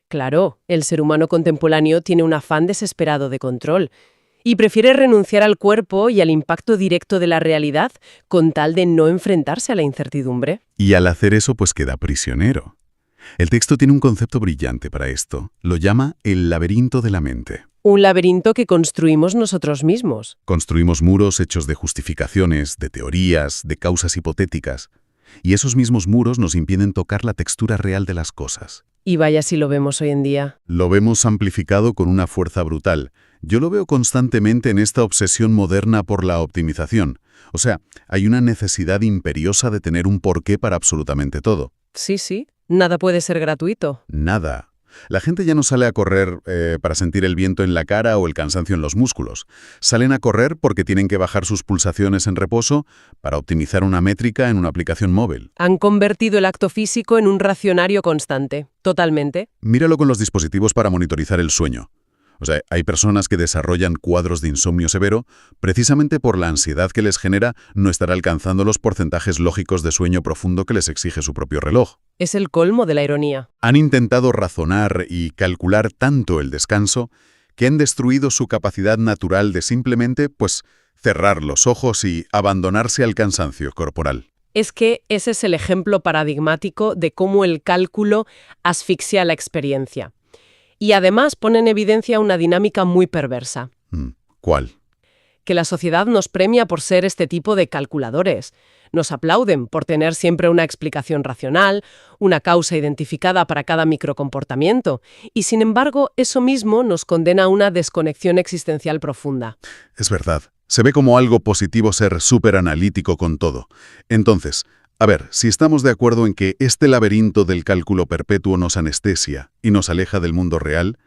Claro, el ser humano contemporáneo tiene un afán desesperado de control y prefiere renunciar al cuerpo y al impacto directo de la realidad con tal de no enfrentarse a la incertidumbre. Y al hacer eso, pues queda prisionero. El texto tiene un concepto brillante para esto. Lo llama el laberinto de la mente. Un laberinto que construimos nosotros mismos. Construimos muros hechos de justificaciones, de teorías, de causas hipotéticas. Y esos mismos muros nos impiden tocar la textura real de las cosas. Y vaya si lo vemos hoy en día. Lo vemos amplificado con una fuerza brutal. Yo lo veo constantemente en esta obsesión moderna por la optimización. O sea, hay una necesidad imperiosa de tener un porqué para absolutamente todo. Sí. Nada puede ser gratuito. Nada. La gente ya no sale a correr para sentir el viento en la cara o el cansancio en los músculos. Salen a correr porque tienen que bajar sus pulsaciones en reposo para optimizar una métrica en una aplicación móvil. Han convertido el acto físico en un racionario constante. Totalmente. Míralo con los dispositivos para monitorizar el sueño. O sea, hay personas que desarrollan cuadros de insomnio severo precisamente por la ansiedad que les genera no estar alcanzando los porcentajes lógicos de sueño profundo que les exige su propio reloj. Es el colmo de la ironía. Han intentado razonar y calcular tanto el descanso que han destruido su capacidad natural de simplemente, cerrar los ojos y abandonarse al cansancio corporal. Es que ese es el ejemplo paradigmático de cómo el cálculo asfixia la experiencia. Y además pone en evidencia una dinámica muy perversa. ¿Cuál? Que la sociedad nos premia por ser este tipo de calculadores. Nos aplauden por tener siempre una explicación racional, una causa identificada para cada microcomportamiento. Y sin embargo, eso mismo nos condena a una desconexión existencial profunda. Es verdad. Se ve como algo positivo ser súper analítico con todo. Entonces, A ver, si estamos de acuerdo en que este laberinto del cálculo perpetuo nos anestesia y nos aleja del mundo real,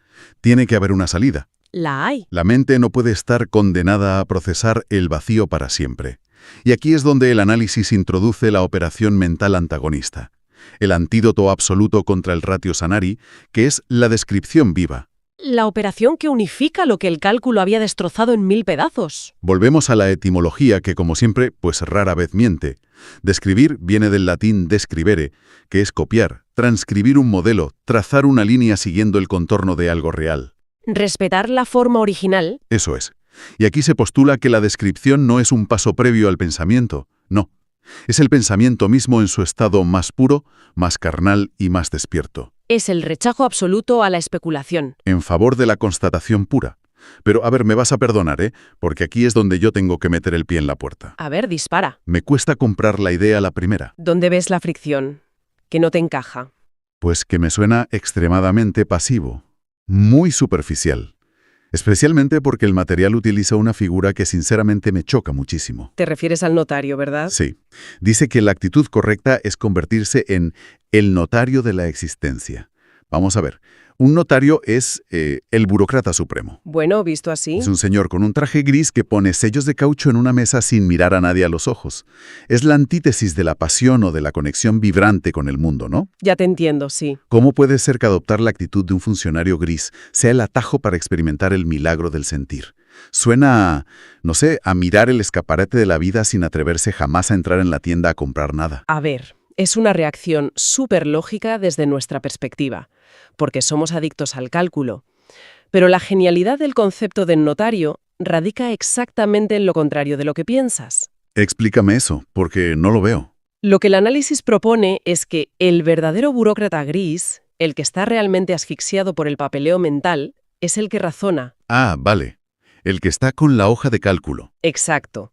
tiene que haber una salida. La hay. La mente no puede estar condenada a procesar el vacío para siempre. Y aquí es donde el análisis introduce la operación mental antagonista, el antídoto absoluto contra el ratio sanari, que es la descripción viva. La operación que unifica lo que el cálculo había destrozado en 1000 pedazos. Volvemos a la etimología que, como siempre, pues rara vez miente. Describir viene del latín describere, que es copiar, transcribir un modelo, trazar una línea siguiendo el contorno de algo real. Respetar la forma original. Eso es. Y aquí se postula que la descripción no es un paso previo al pensamiento, no. Es el pensamiento mismo en su estado más puro, más carnal y más despierto. Es el rechazo absoluto a la especulación. En favor de la constatación pura. Pero, a ver, me vas a perdonar, ¿eh? Porque aquí es donde yo tengo que meter el pie en la puerta. A ver, dispara. Me cuesta comprar la idea a la primera. ¿Dónde ves la fricción? Que no te encaja. Pues que me suena extremadamente pasivo, muy superficial. Especialmente porque el material utiliza una figura que sinceramente me choca muchísimo. Te refieres al notario, ¿verdad? Sí. Dice que la actitud correcta es convertirse en el notario de la existencia. Vamos a ver. Un notario es el burócrata supremo. Bueno, visto así. Es un señor con un traje gris que pone sellos de caucho en una mesa sin mirar a nadie a los ojos. Es la antítesis de la pasión o de la conexión vibrante con el mundo, ¿no? Ya te entiendo, sí. ¿Cómo puede ser que adoptar la actitud de un funcionario gris sea el atajo para experimentar el milagro del sentir? Suena, no sé, a mirar el escaparate de la vida sin atreverse jamás a entrar en la tienda a comprar nada. A ver, es una reacción súper lógica desde nuestra perspectiva, porque somos adictos al cálculo. Pero la genialidad del concepto del notario radica exactamente en lo contrario de lo que piensas. Explícame eso, porque no lo veo. Lo que el análisis propone es que el verdadero burócrata gris, el que está realmente asfixiado por el papeleo mental, es el que razona. Ah, vale. El que está con la hoja de cálculo. Exacto.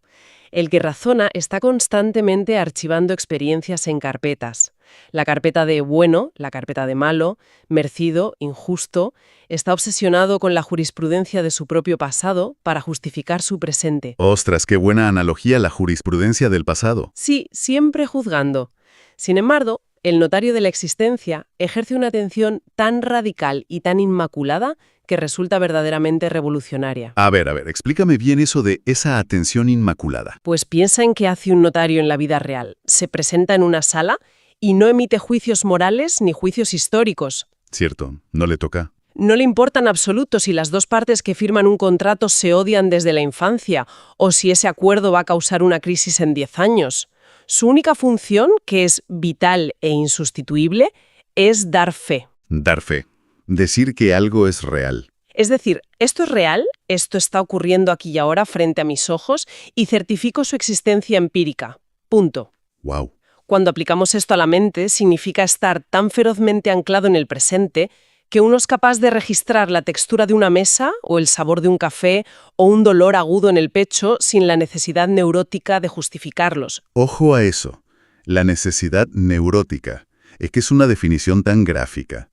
El que razona está constantemente archivando experiencias en carpetas. La carpeta de bueno, la carpeta de malo, mercido, injusto, está obsesionado con la jurisprudencia de su propio pasado para justificar su presente. Ostras, qué buena analogía la jurisprudencia del pasado. Sí, siempre juzgando. Sin embargo, el notario de la existencia ejerce una atención tan radical y tan inmaculada que resulta verdaderamente revolucionaria. A ver, explícame bien eso de esa atención inmaculada. Pues piensa en qué hace un notario en la vida real. Se presenta en una sala y no emite juicios morales ni juicios históricos. Cierto, no le toca. No le importa en absoluto si las dos partes que firman un contrato se odian desde la infancia o si ese acuerdo va a causar una crisis en 10 años. Su única función, que es vital e insustituible, es dar fe. Dar fe. Decir que algo es real. Es decir, esto es real, esto está ocurriendo aquí y ahora frente a mis ojos y certifico su existencia empírica. Punto. Wow. Cuando aplicamos esto a la mente, significa estar tan ferozmente anclado en el presente que uno es capaz de registrar la textura de una mesa o el sabor de un café o un dolor agudo en el pecho sin la necesidad neurótica de justificarlos. Ojo a eso. La necesidad neurótica. Es que es una definición tan gráfica.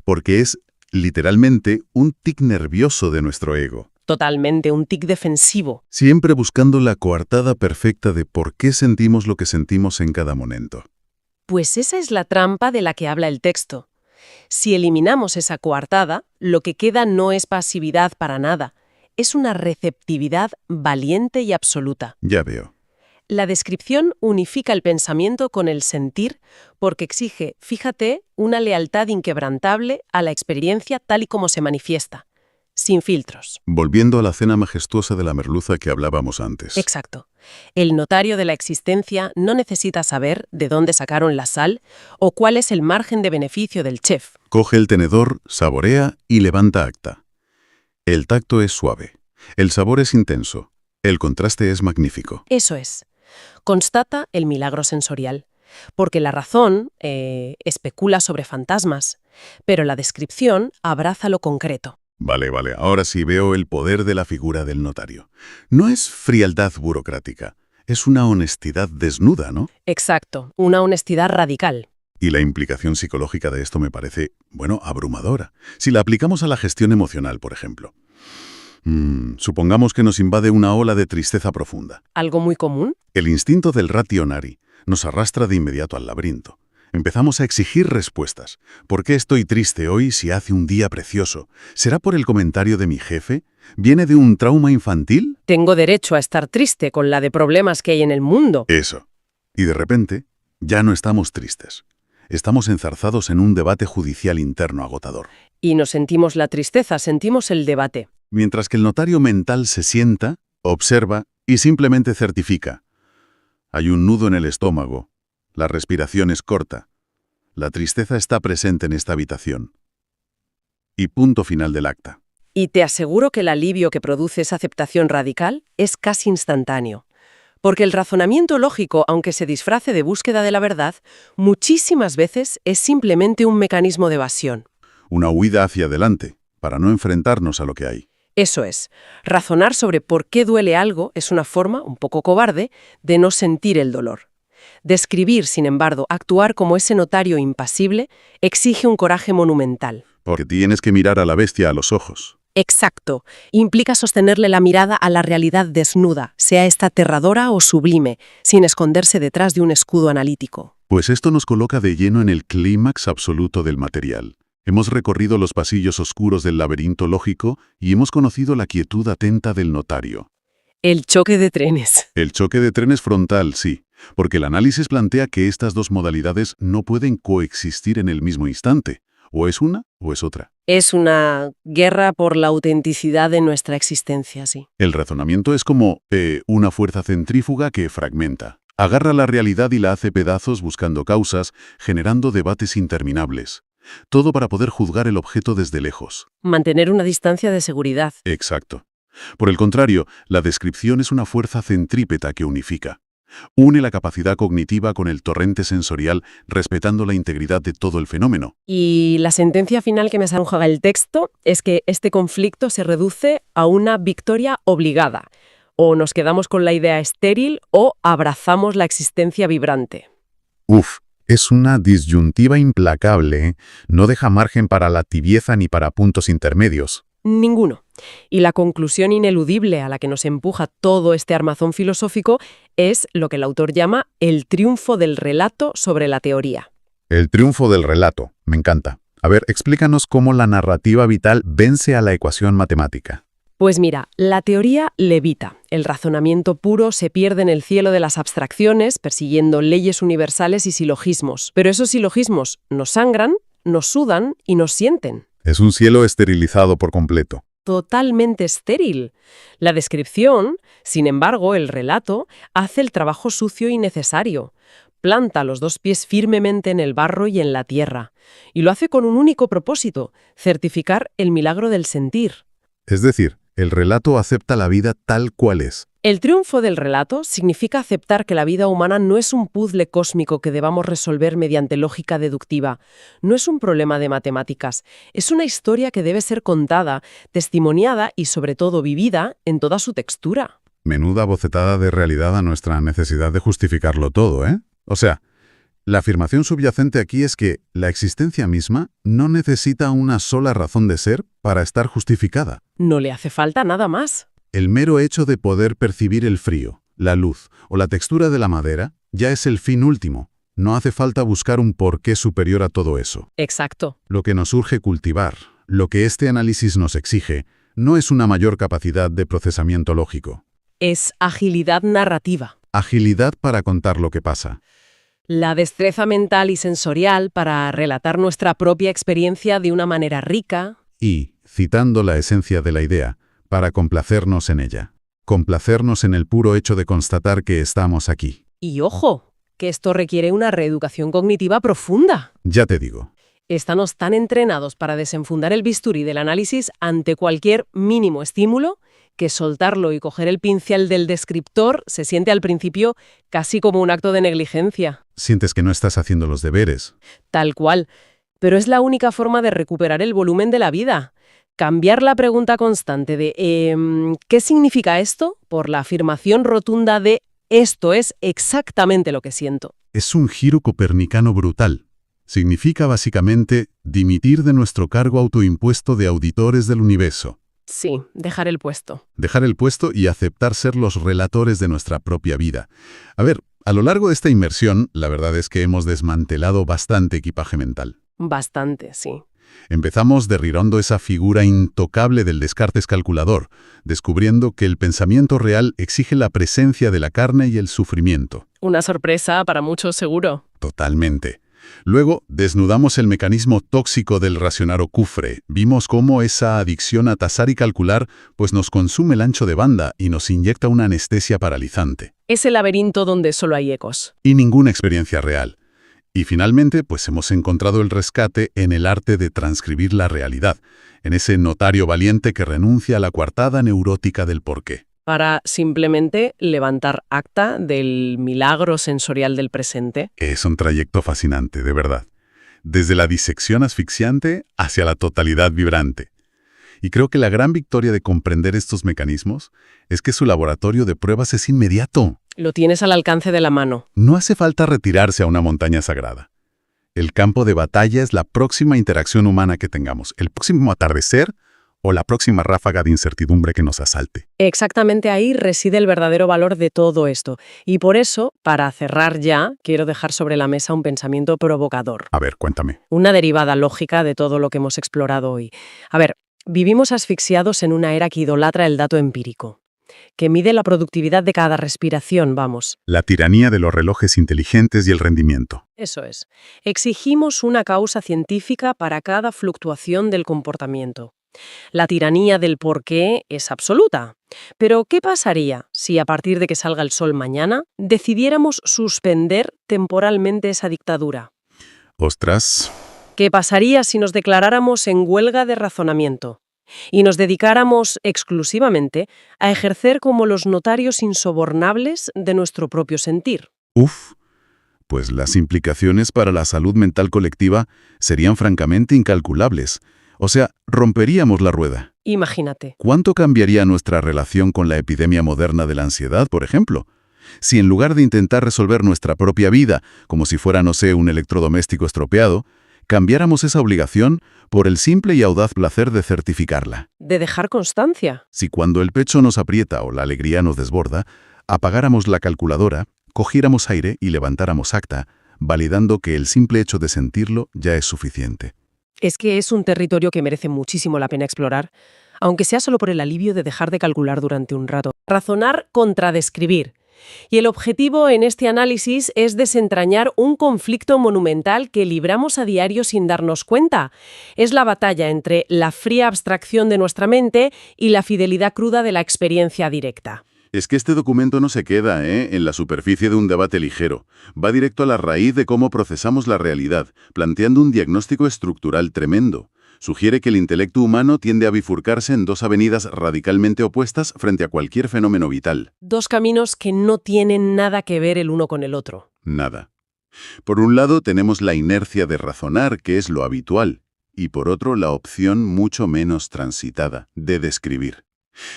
Porque es, literalmente, un tic nervioso de nuestro ego. Totalmente, un tic defensivo. Siempre buscando la coartada perfecta de por qué sentimos lo que sentimos en cada momento. Pues esa es la trampa de la que habla el texto. Si eliminamos esa coartada, lo que queda no es pasividad para nada, es una receptividad valiente y absoluta. Ya veo. La descripción unifica el pensamiento con el sentir porque exige, fíjate, una lealtad inquebrantable a la experiencia tal y como se manifiesta, sin filtros. Volviendo a la cena majestuosa de la merluza que hablábamos antes. Exacto. El notario de la existencia no necesita saber de dónde sacaron la sal o cuál es el margen de beneficio del chef. Coge el tenedor, saborea y levanta acta. El tacto es suave. El sabor es intenso. El contraste es magnífico. Eso es. Constata el milagro sensorial, porque la razón especula sobre fantasmas, pero la descripción abraza lo concreto. Vale, ahora sí veo el poder de la figura del notario. No es frialdad burocrática, es una honestidad desnuda, ¿no? Exacto, una honestidad radical. Y la implicación psicológica de esto me parece, abrumadora. Si la aplicamos a la gestión emocional, por ejemplo. Supongamos que nos invade una ola de tristeza profunda. ¿Algo muy común? El instinto del ratio nari, nos arrastra de inmediato al laberinto. Empezamos a exigir respuestas. ¿Por qué estoy triste hoy si hace un día precioso? ¿Será por el comentario de mi jefe? ¿Viene de un trauma infantil? Tengo derecho a estar triste con la de problemas que hay en el mundo. Eso. Y de repente, ya no estamos tristes. Estamos enzarzados en un debate judicial interno agotador. Y no sentimos la tristeza, sentimos el debate. Mientras que el notario mental se sienta, observa y simplemente certifica. Hay un nudo en el estómago. La respiración es corta. La tristeza está presente en esta habitación. Y punto final del acta. Y te aseguro que el alivio que produce esa aceptación radical es casi instantáneo. Porque el razonamiento lógico, aunque se disfrace de búsqueda de la verdad, muchísimas veces es simplemente un mecanismo de evasión. Una huida hacia adelante, para no enfrentarnos a lo que hay. Eso es. Razonar sobre por qué duele algo es una forma, un poco cobarde, de no sentir el dolor. Describir, sin embargo, actuar como ese notario impasible, exige un coraje monumental. Porque tienes que mirar a la bestia a los ojos. Exacto. Implica sostenerle la mirada a la realidad desnuda, sea esta aterradora o sublime, sin esconderse detrás de un escudo analítico. Pues esto nos coloca de lleno en el clímax absoluto del material. Hemos recorrido los pasillos oscuros del laberinto lógico y hemos conocido la quietud atenta del notario. El choque de trenes. El choque de trenes frontal, sí, porque el análisis plantea que estas dos modalidades no pueden coexistir en el mismo instante. O es una o es otra. Es una guerra por la autenticidad de nuestra existencia, sí. El razonamiento es como una fuerza centrífuga que fragmenta. Agarra la realidad y la hace pedazos buscando causas, generando debates interminables. Todo para poder juzgar el objeto desde lejos. Mantener una distancia de seguridad. Exacto. Por el contrario, la descripción es una fuerza centrípeta que unifica. Une la capacidad cognitiva con el torrente sensorial, respetando la integridad de todo el fenómeno. Y la sentencia final que me arroja el texto es que este conflicto se reduce a una victoria obligada. O nos quedamos con la idea estéril o abrazamos la existencia vibrante. Uf, es una disyuntiva implacable, ¿eh? No deja margen para la tibieza ni para puntos intermedios. Ninguno. Y la conclusión ineludible a la que nos empuja todo este armazón filosófico es lo que el autor llama el triunfo del relato sobre la teoría. El triunfo del relato, me encanta. A ver, explícanos cómo la narrativa vital vence a la ecuación matemática. Pues mira, la teoría levita. El razonamiento puro se pierde en el cielo de las abstracciones, persiguiendo leyes universales y silogismos. Pero esos silogismos nos sangran, nos sudan y nos sienten. Es un cielo esterilizado por completo. Totalmente estéril. La descripción, sin embargo, el relato, hace el trabajo sucio y necesario. Planta los dos pies firmemente en el barro y en la tierra. Y lo hace con un único propósito, certificar el milagro del sentir. Es decir, el relato acepta la vida tal cual es. El triunfo del relato significa aceptar que la vida humana no es un puzzle cósmico que debamos resolver mediante lógica deductiva. No es un problema de matemáticas. Es una historia que debe ser contada, testimoniada y, sobre todo, vivida en toda su textura. Menuda bocetada de realidad a nuestra necesidad de justificarlo todo, ¿eh? O sea, la afirmación subyacente aquí es que la existencia misma no necesita una sola razón de ser para estar justificada. No le hace falta nada más. El mero hecho de poder percibir el frío, la luz o la textura de la madera ya es el fin último. No hace falta buscar un porqué superior a todo eso. Exacto. Lo que nos urge cultivar, lo que este análisis nos exige, no es una mayor capacidad de procesamiento lógico. Es agilidad narrativa. Agilidad para contar lo que pasa. La destreza mental y sensorial para relatar nuestra propia experiencia de una manera rica. Y, citando la esencia de la idea, para complacernos en ella. Complacernos en el puro hecho de constatar que estamos aquí. Y ojo, que esto requiere una reeducación cognitiva profunda. Ya te digo. Estamos tan entrenados para desenfundar el bisturí del análisis ante cualquier mínimo estímulo que soltarlo y coger el pincel del descriptor se siente al principio casi como un acto de negligencia. Sientes que no estás haciendo los deberes. Tal cual. Pero es la única forma de recuperar el volumen de la vida. Cambiar la pregunta constante de ¿qué significa esto? Por la afirmación rotunda de esto es exactamente lo que siento. Es un giro copernicano brutal. Significa básicamente dimitir de nuestro cargo autoimpuesto de auditores del universo. Sí, dejar el puesto. Dejar el puesto y aceptar ser los relatores de nuestra propia vida. A ver, A lo largo de esta inmersión, la verdad es que hemos desmantelado bastante equipaje mental. Bastante, sí. Empezamos derribando esa figura intocable del Descartes calculador, descubriendo que el pensamiento real exige la presencia de la carne y el sufrimiento. Una sorpresa para muchos, seguro. Totalmente. Luego, desnudamos el mecanismo tóxico del racionar o cufre. Vimos cómo esa adicción a tasar y calcular pues nos consume el ancho de banda y nos inyecta una anestesia paralizante. Ese laberinto donde solo hay ecos. Y ninguna experiencia real. Y finalmente, pues hemos encontrado el rescate en el arte de transcribir la realidad, en ese notario valiente que renuncia a la coartada neurótica del porqué. Para simplemente levantar acta del milagro sensorial del presente. Es un trayecto fascinante, de verdad. Desde la disección asfixiante hacia la totalidad vibrante. Y creo que la gran victoria de comprender estos mecanismos es que su laboratorio de pruebas es inmediato. Lo tienes al alcance de la mano. No hace falta retirarse a una montaña sagrada. El campo de batalla es la próxima interacción humana que tengamos, el próximo atardecer o la próxima ráfaga de incertidumbre que nos asalte. Exactamente ahí reside el verdadero valor de todo esto. Y por eso, para cerrar ya, quiero dejar sobre la mesa un pensamiento provocador. A ver, cuéntame. Una derivada lógica de todo lo que hemos explorado hoy. A ver, vivimos asfixiados en una era que idolatra el dato empírico, que mide la productividad de cada respiración, vamos. La tiranía de los relojes inteligentes y el rendimiento. Eso es. Exigimos una causa científica para cada fluctuación del comportamiento. La tiranía del por qué es absoluta. Pero, ¿qué pasaría si a partir de que salga el sol mañana decidiéramos suspender temporalmente esa dictadura? Ostras. ¿Qué pasaría si nos declaráramos en huelga de razonamiento y nos dedicáramos exclusivamente a ejercer como los notarios insobornables de nuestro propio sentir? Uf, pues las implicaciones para la salud mental colectiva serían francamente incalculables. O sea, romperíamos la rueda. Imagínate. ¿Cuánto cambiaría nuestra relación con la epidemia moderna de la ansiedad, por ejemplo? Si en lugar de intentar resolver nuestra propia vida, como si fuera, no sé, un electrodoméstico estropeado, cambiáramos esa obligación por el simple y audaz placer de certificarla. De dejar constancia. Si cuando el pecho nos aprieta o la alegría nos desborda, apagáramos la calculadora, cogiéramos aire y levantáramos acta, validando que el simple hecho de sentirlo ya es suficiente. Es que es un territorio que merece muchísimo la pena explorar, aunque sea solo por el alivio de dejar de calcular durante un rato. Razonar contra describir. Y el objetivo en este análisis es desentrañar un conflicto monumental que libramos a diario sin darnos cuenta. Es la batalla entre la fría abstracción de nuestra mente y la fidelidad cruda de la experiencia directa. Es que este documento no se queda en la superficie de un debate ligero. Va directo a la raíz de cómo procesamos la realidad, planteando un diagnóstico estructural tremendo. Sugiere que el intelecto humano tiende a bifurcarse en dos avenidas radicalmente opuestas frente a cualquier fenómeno vital. Dos caminos que no tienen nada que ver el uno con el otro. Nada. Por un lado tenemos la inercia de razonar, que es lo habitual, y por otro la opción mucho menos transitada, de describir.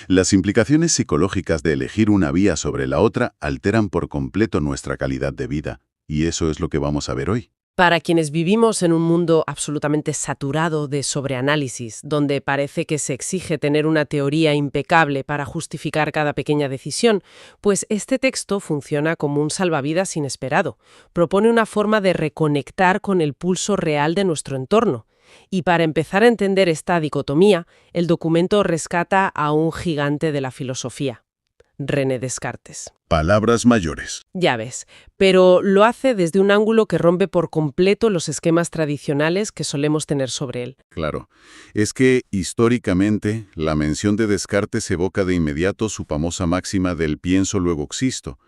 Las implicaciones psicológicas de elegir una vía sobre la otra alteran por completo nuestra calidad de vida, y eso es lo que vamos a ver hoy. Para quienes vivimos en un mundo absolutamente saturado de sobreanálisis, donde parece que se exige tener una teoría impecable para justificar cada pequeña decisión, pues este texto funciona como un salvavidas inesperado. Propone una forma de reconectar con el pulso real de nuestro entorno. Y para empezar a entender esta dicotomía, el documento rescata a un gigante de la filosofía, René Descartes. Palabras mayores. Ya ves, pero lo hace desde un ángulo que rompe por completo los esquemas tradicionales que solemos tener sobre él. Claro. Es que, históricamente, la mención de Descartes evoca de inmediato su famosa máxima del pienso luego existo.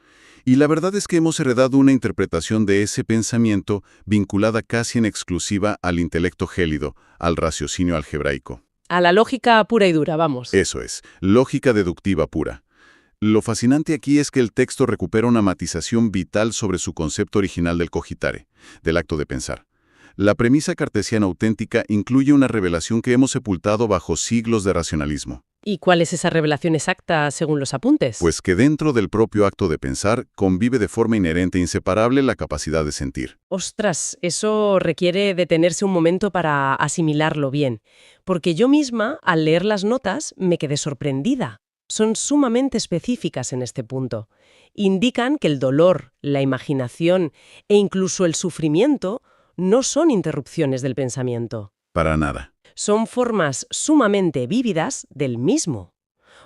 Y la verdad es que hemos heredado una interpretación de ese pensamiento vinculada casi en exclusiva al intelecto gélido, al raciocinio algebraico. A la lógica pura y dura, vamos. Eso es, lógica deductiva pura. Lo fascinante aquí es que el texto recupera una matización vital sobre su concepto original del cogitare, del acto de pensar. La premisa cartesiana auténtica incluye una revelación que hemos sepultado bajo siglos de racionalismo. ¿Y cuál es esa revelación exacta según los apuntes? Pues que dentro del propio acto de pensar convive de forma inherente e inseparable la capacidad de sentir. Ostras, eso requiere detenerse un momento para asimilarlo bien. Porque yo misma, al leer las notas, me quedé sorprendida. son sumamente específicas en este punto. Indican que el dolor, la imaginación e incluso el sufrimiento no son interrupciones del pensamiento. Para nada. Son formas sumamente vívidas del mismo.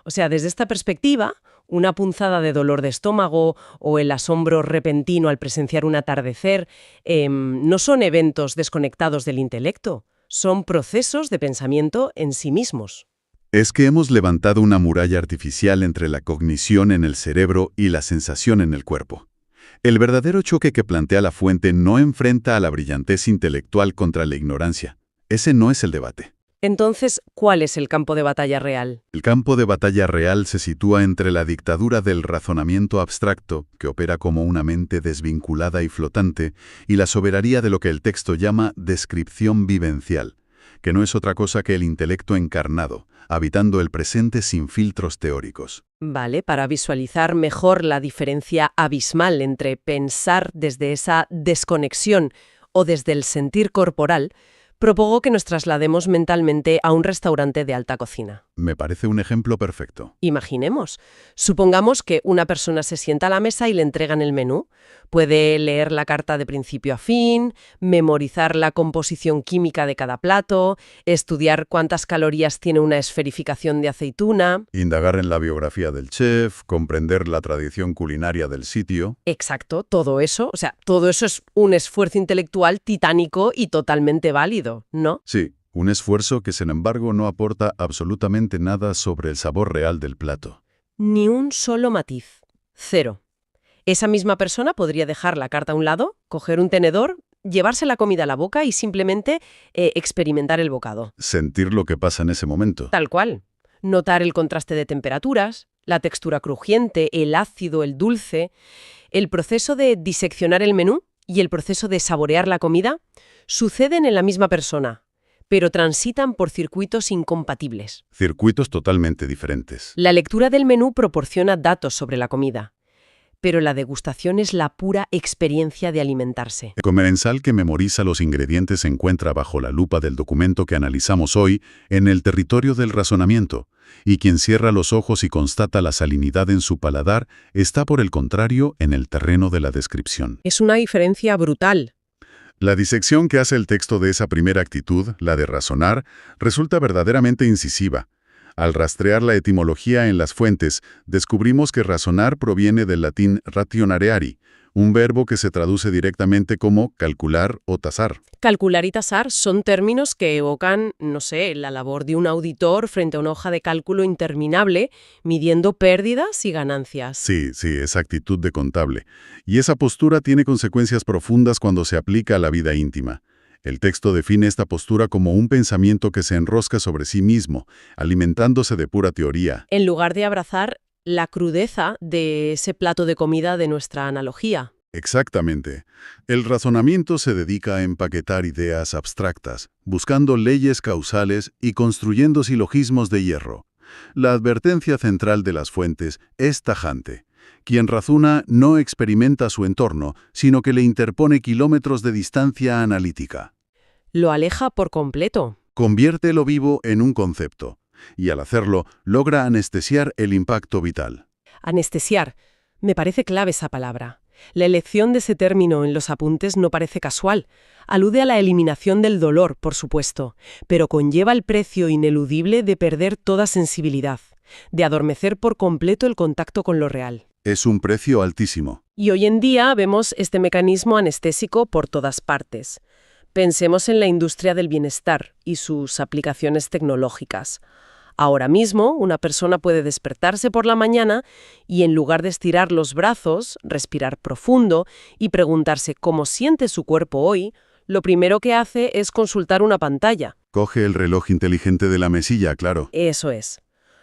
O sea, desde esta perspectiva, una punzada de dolor de estómago o el asombro repentino al presenciar un atardecer no son eventos desconectados del intelecto, son procesos de pensamiento en sí mismos. Es que hemos levantado una muralla artificial entre la cognición en el cerebro y la sensación en el cuerpo. El verdadero choque que plantea la fuente no enfrenta a la brillantez intelectual contra la ignorancia. Ese no es el debate. Entonces, ¿cuál es el campo de batalla real? El campo de batalla real se sitúa entre la dictadura del razonamiento abstracto, que opera como una mente desvinculada y flotante, y la soberanía de lo que el texto llama descripción vivencial, que no es otra cosa que el intelecto encarnado, habitando el presente sin filtros teóricos. Vale, para visualizar mejor la diferencia abismal entre pensar desde esa desconexión o desde el sentir corporal, propongo que nos traslademos mentalmente a un restaurante de alta cocina. Me parece un ejemplo perfecto. Imaginemos. Supongamos que una persona se sienta a la mesa y le entregan el menú. Puede leer la carta de principio a fin, memorizar la composición química de cada plato, estudiar cuántas calorías tiene una esferificación de aceituna. Indagar en la biografía del chef, comprender la tradición culinaria del sitio. Exacto, todo eso. O sea, todo eso es un esfuerzo intelectual titánico y totalmente válido, ¿no? Sí, un esfuerzo que sin embargo no aporta absolutamente nada sobre el sabor real del plato. Ni un solo matiz. Cero. Esa misma persona podría dejar la carta a un lado, coger un tenedor, llevarse la comida a la boca y simplemente experimentar el bocado. Sentir lo que pasa en ese momento. Tal cual. Notar el contraste de temperaturas, la textura crujiente, el ácido, el dulce. El proceso de diseccionar el menú y el proceso de saborear la comida suceden en la misma persona, pero transitan por circuitos incompatibles. Circuitos totalmente diferentes. La lectura del menú proporciona datos sobre la comida, pero la degustación es la pura experiencia de alimentarse. El comensal que memoriza los ingredientes se encuentra bajo la lupa del documento que analizamos hoy en el territorio del razonamiento, y quien cierra los ojos y constata la salinidad en su paladar está, por el contrario, en el terreno de la descripción. Es una diferencia brutal. La disección que hace el texto de esa primera actitud, la de razonar, resulta verdaderamente incisiva. Al rastrear la etimología en las fuentes, descubrimos que razonar proviene del latín rationareari, un verbo que se traduce directamente como calcular o tasar. Calcular y tasar son términos que evocan, no sé, la labor de un auditor frente a una hoja de cálculo interminable, midiendo pérdidas y ganancias. Sí, esa actitud de contable. Y esa postura tiene consecuencias profundas cuando se aplica a la vida íntima. El texto define esta postura como un pensamiento que se enrosca sobre sí mismo, alimentándose de pura teoría. En lugar de abrazar la crudeza de ese plato de comida de nuestra analogía. Exactamente. El razonamiento se dedica a empaquetar ideas abstractas, buscando leyes causales y construyendo silogismos de hierro. La advertencia central de las fuentes es tajante. Quien razona no experimenta su entorno, sino que le interpone kilómetros de distancia analítica. Lo aleja por completo. Convierte lo vivo en un concepto, y al hacerlo logra anestesiar el impacto vital. Anestesiar. Me parece clave esa palabra. La elección de ese término en los apuntes no parece casual. Alude a la eliminación del dolor, por supuesto, pero conlleva el precio ineludible de perder toda sensibilidad, de adormecer por completo el contacto con lo real. Es un precio altísimo. Y hoy en día vemos este mecanismo anestésico por todas partes. Pensemos en la industria del bienestar y sus aplicaciones tecnológicas. Ahora mismo, una persona puede despertarse por la mañana y en lugar de estirar los brazos, respirar profundo y preguntarse cómo siente su cuerpo hoy, lo primero que hace es consultar una pantalla. Coge el reloj inteligente de la mesilla, claro. Eso es.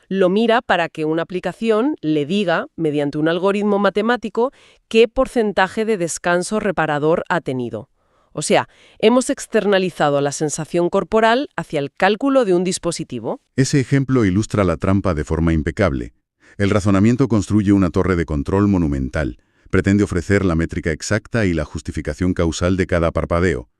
Lo mira para que una aplicación le diga, mediante un algoritmo matemático, qué porcentaje de descanso reparador ha tenido. O sea, hemos externalizado la sensación corporal hacia el cálculo de un dispositivo. Ese ejemplo ilustra la trampa de forma impecable. El razonamiento construye una torre de control monumental. Pretende ofrecer la métrica exacta y la justificación causal de cada parpadeo.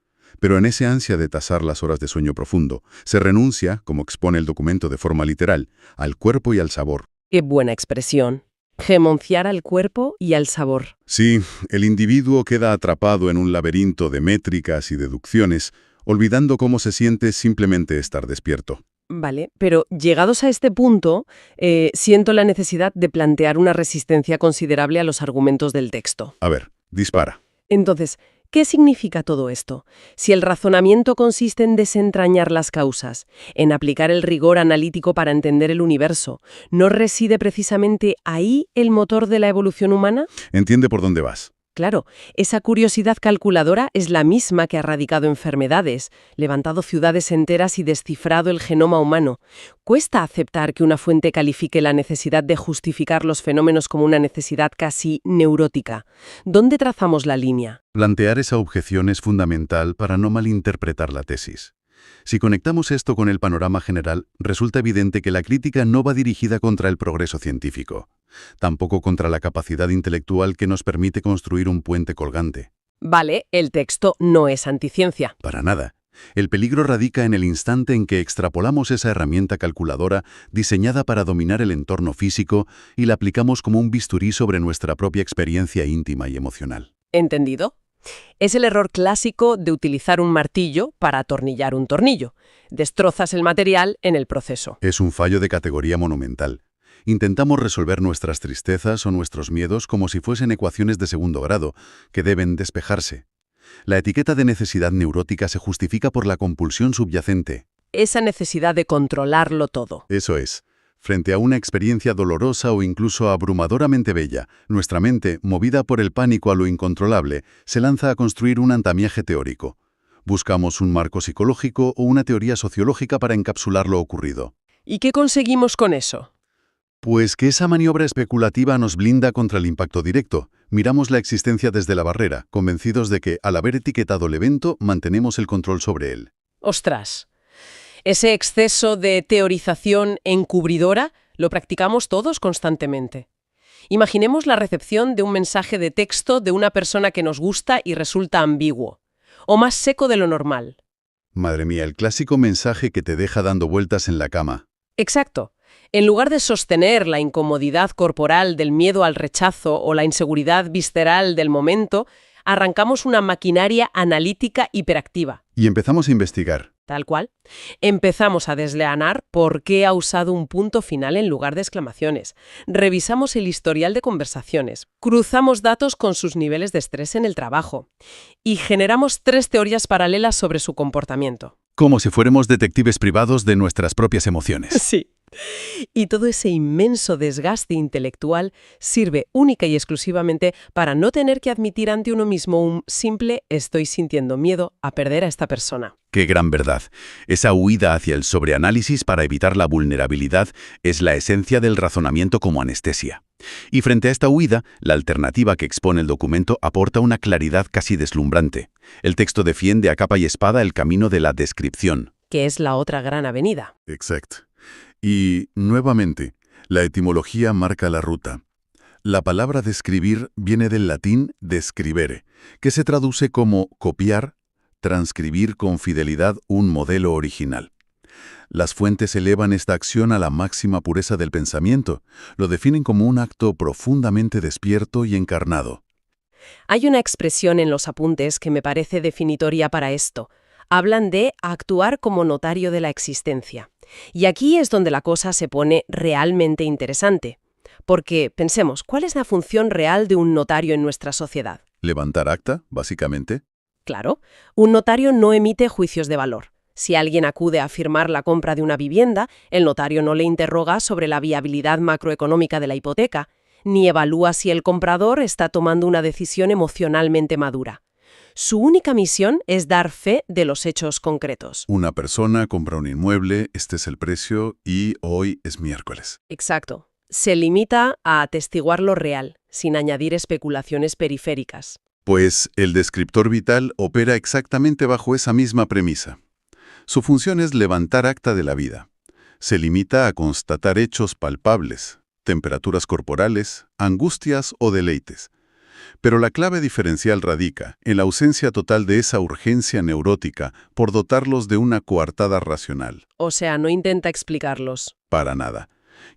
Pero en ese ansia de tasar las horas de sueño profundo, se renuncia, como expone el documento de forma literal, al cuerpo y al sabor. Qué buena expresión. Gemonciar al cuerpo y al sabor. Sí, el individuo queda atrapado en un laberinto de métricas y deducciones, olvidando cómo se siente simplemente estar despierto. Vale, pero llegados a este punto, siento la necesidad de plantear una resistencia considerable a los argumentos del texto. A ver, dispara. Entonces, ¿qué significa todo esto? Si el razonamiento consiste en desentrañar las causas, en aplicar el rigor analítico para entender el universo, ¿no reside precisamente ahí el motor de la evolución humana? Entiende por dónde vas. Claro, esa curiosidad calculadora es la misma que ha erradicado enfermedades, levantado ciudades enteras y descifrado el genoma humano. Cuesta aceptar que una fuente califique la necesidad de justificar los fenómenos como una necesidad casi neurótica. ¿Dónde trazamos la línea? Plantear esa objeción es fundamental para no malinterpretar la tesis. Si conectamos esto con el panorama general, resulta evidente que la crítica no va dirigida contra el progreso científico, tampoco contra la capacidad intelectual que nos permite construir un puente colgante. Vale, el texto no es anticiencia. Para nada. El peligro radica en el instante en que extrapolamos esa herramienta calculadora diseñada para dominar el entorno físico y la aplicamos como un bisturí sobre nuestra propia experiencia íntima y emocional. ¿Entendido? Es el error clásico de utilizar un martillo para atornillar un tornillo. Destrozas el material en el proceso. Es un fallo de categoría monumental. Intentamos resolver nuestras tristezas o nuestros miedos como si fuesen ecuaciones de segundo grado, que deben despejarse. La etiqueta de necesidad neurótica se justifica por la compulsión subyacente. Esa necesidad de controlarlo todo. Eso es. Frente a una experiencia dolorosa o incluso abrumadoramente bella, nuestra mente, movida por el pánico a lo incontrolable, se lanza a construir un andamiaje teórico. Buscamos un marco psicológico o una teoría sociológica para encapsular lo ocurrido. ¿Y qué conseguimos con eso? Pues que esa maniobra especulativa nos blinda contra el impacto directo. Miramos la existencia desde la barrera, convencidos de que, al haber etiquetado el evento, mantenemos el control sobre él. ¡Ostras! Ese exceso de teorización encubridora lo practicamos todos constantemente. Imaginemos la recepción de un mensaje de texto de una persona que nos gusta y resulta ambiguo, o más seco de lo normal. Madre mía, el clásico mensaje que te deja dando vueltas en la cama. Exacto. En lugar de sostener la incomodidad corporal del miedo al rechazo o la inseguridad visceral del momento, arrancamos una maquinaria analítica hiperactiva. Y empezamos a investigar. Tal cual. Empezamos a desleanar por qué ha usado un punto final en lugar de exclamaciones. Revisamos el historial de conversaciones. Cruzamos datos con sus niveles de estrés en el trabajo. Y generamos 3 teorías paralelas sobre su comportamiento. Como si fuéramos detectives privados de nuestras propias emociones. Sí. Y todo ese inmenso desgaste intelectual sirve única y exclusivamente para no tener que admitir ante uno mismo un simple «estoy sintiendo miedo a perder a esta persona». ¡Qué gran verdad! Esa huida hacia el sobreanálisis para evitar la vulnerabilidad es la esencia del razonamiento como anestesia. Y frente a esta huida, la alternativa que expone el documento aporta una claridad casi deslumbrante. El texto defiende a capa y espada el camino de la descripción. Que es la otra gran avenida. Exacto. Y, nuevamente, la etimología marca la ruta. La palabra describir viene del latín describere, que se traduce como copiar, transcribir con fidelidad un modelo original. Las fuentes elevan esta acción a la máxima pureza del pensamiento, lo definen como un acto profundamente despierto y encarnado. Hay una expresión en los apuntes que me parece definitoria para esto. Hablan de actuar como notario de la existencia. Y aquí es donde la cosa se pone realmente interesante. Porque, pensemos, ¿cuál es la función real de un notario en nuestra sociedad? ¿Levantar acta, básicamente? Claro, un notario no emite juicios de valor. Si alguien acude a firmar la compra de una vivienda, el notario no le interroga sobre la viabilidad macroeconómica de la hipoteca, ni evalúa si el comprador está tomando una decisión emocionalmente madura. Su única misión es dar fe de los hechos concretos. Una persona compra un inmueble, este es el precio y hoy es miércoles. Exacto. Se limita a atestiguar lo real, sin añadir especulaciones periféricas. Pues el descriptor vital opera exactamente bajo esa misma premisa. Su función es levantar acta de la vida. Se limita a constatar hechos palpables, temperaturas corporales, angustias o deleites. Pero la clave diferencial radica en la ausencia total de esa urgencia neurótica por dotarlos de una coartada racional. O sea, no intenta explicarlos. Para nada.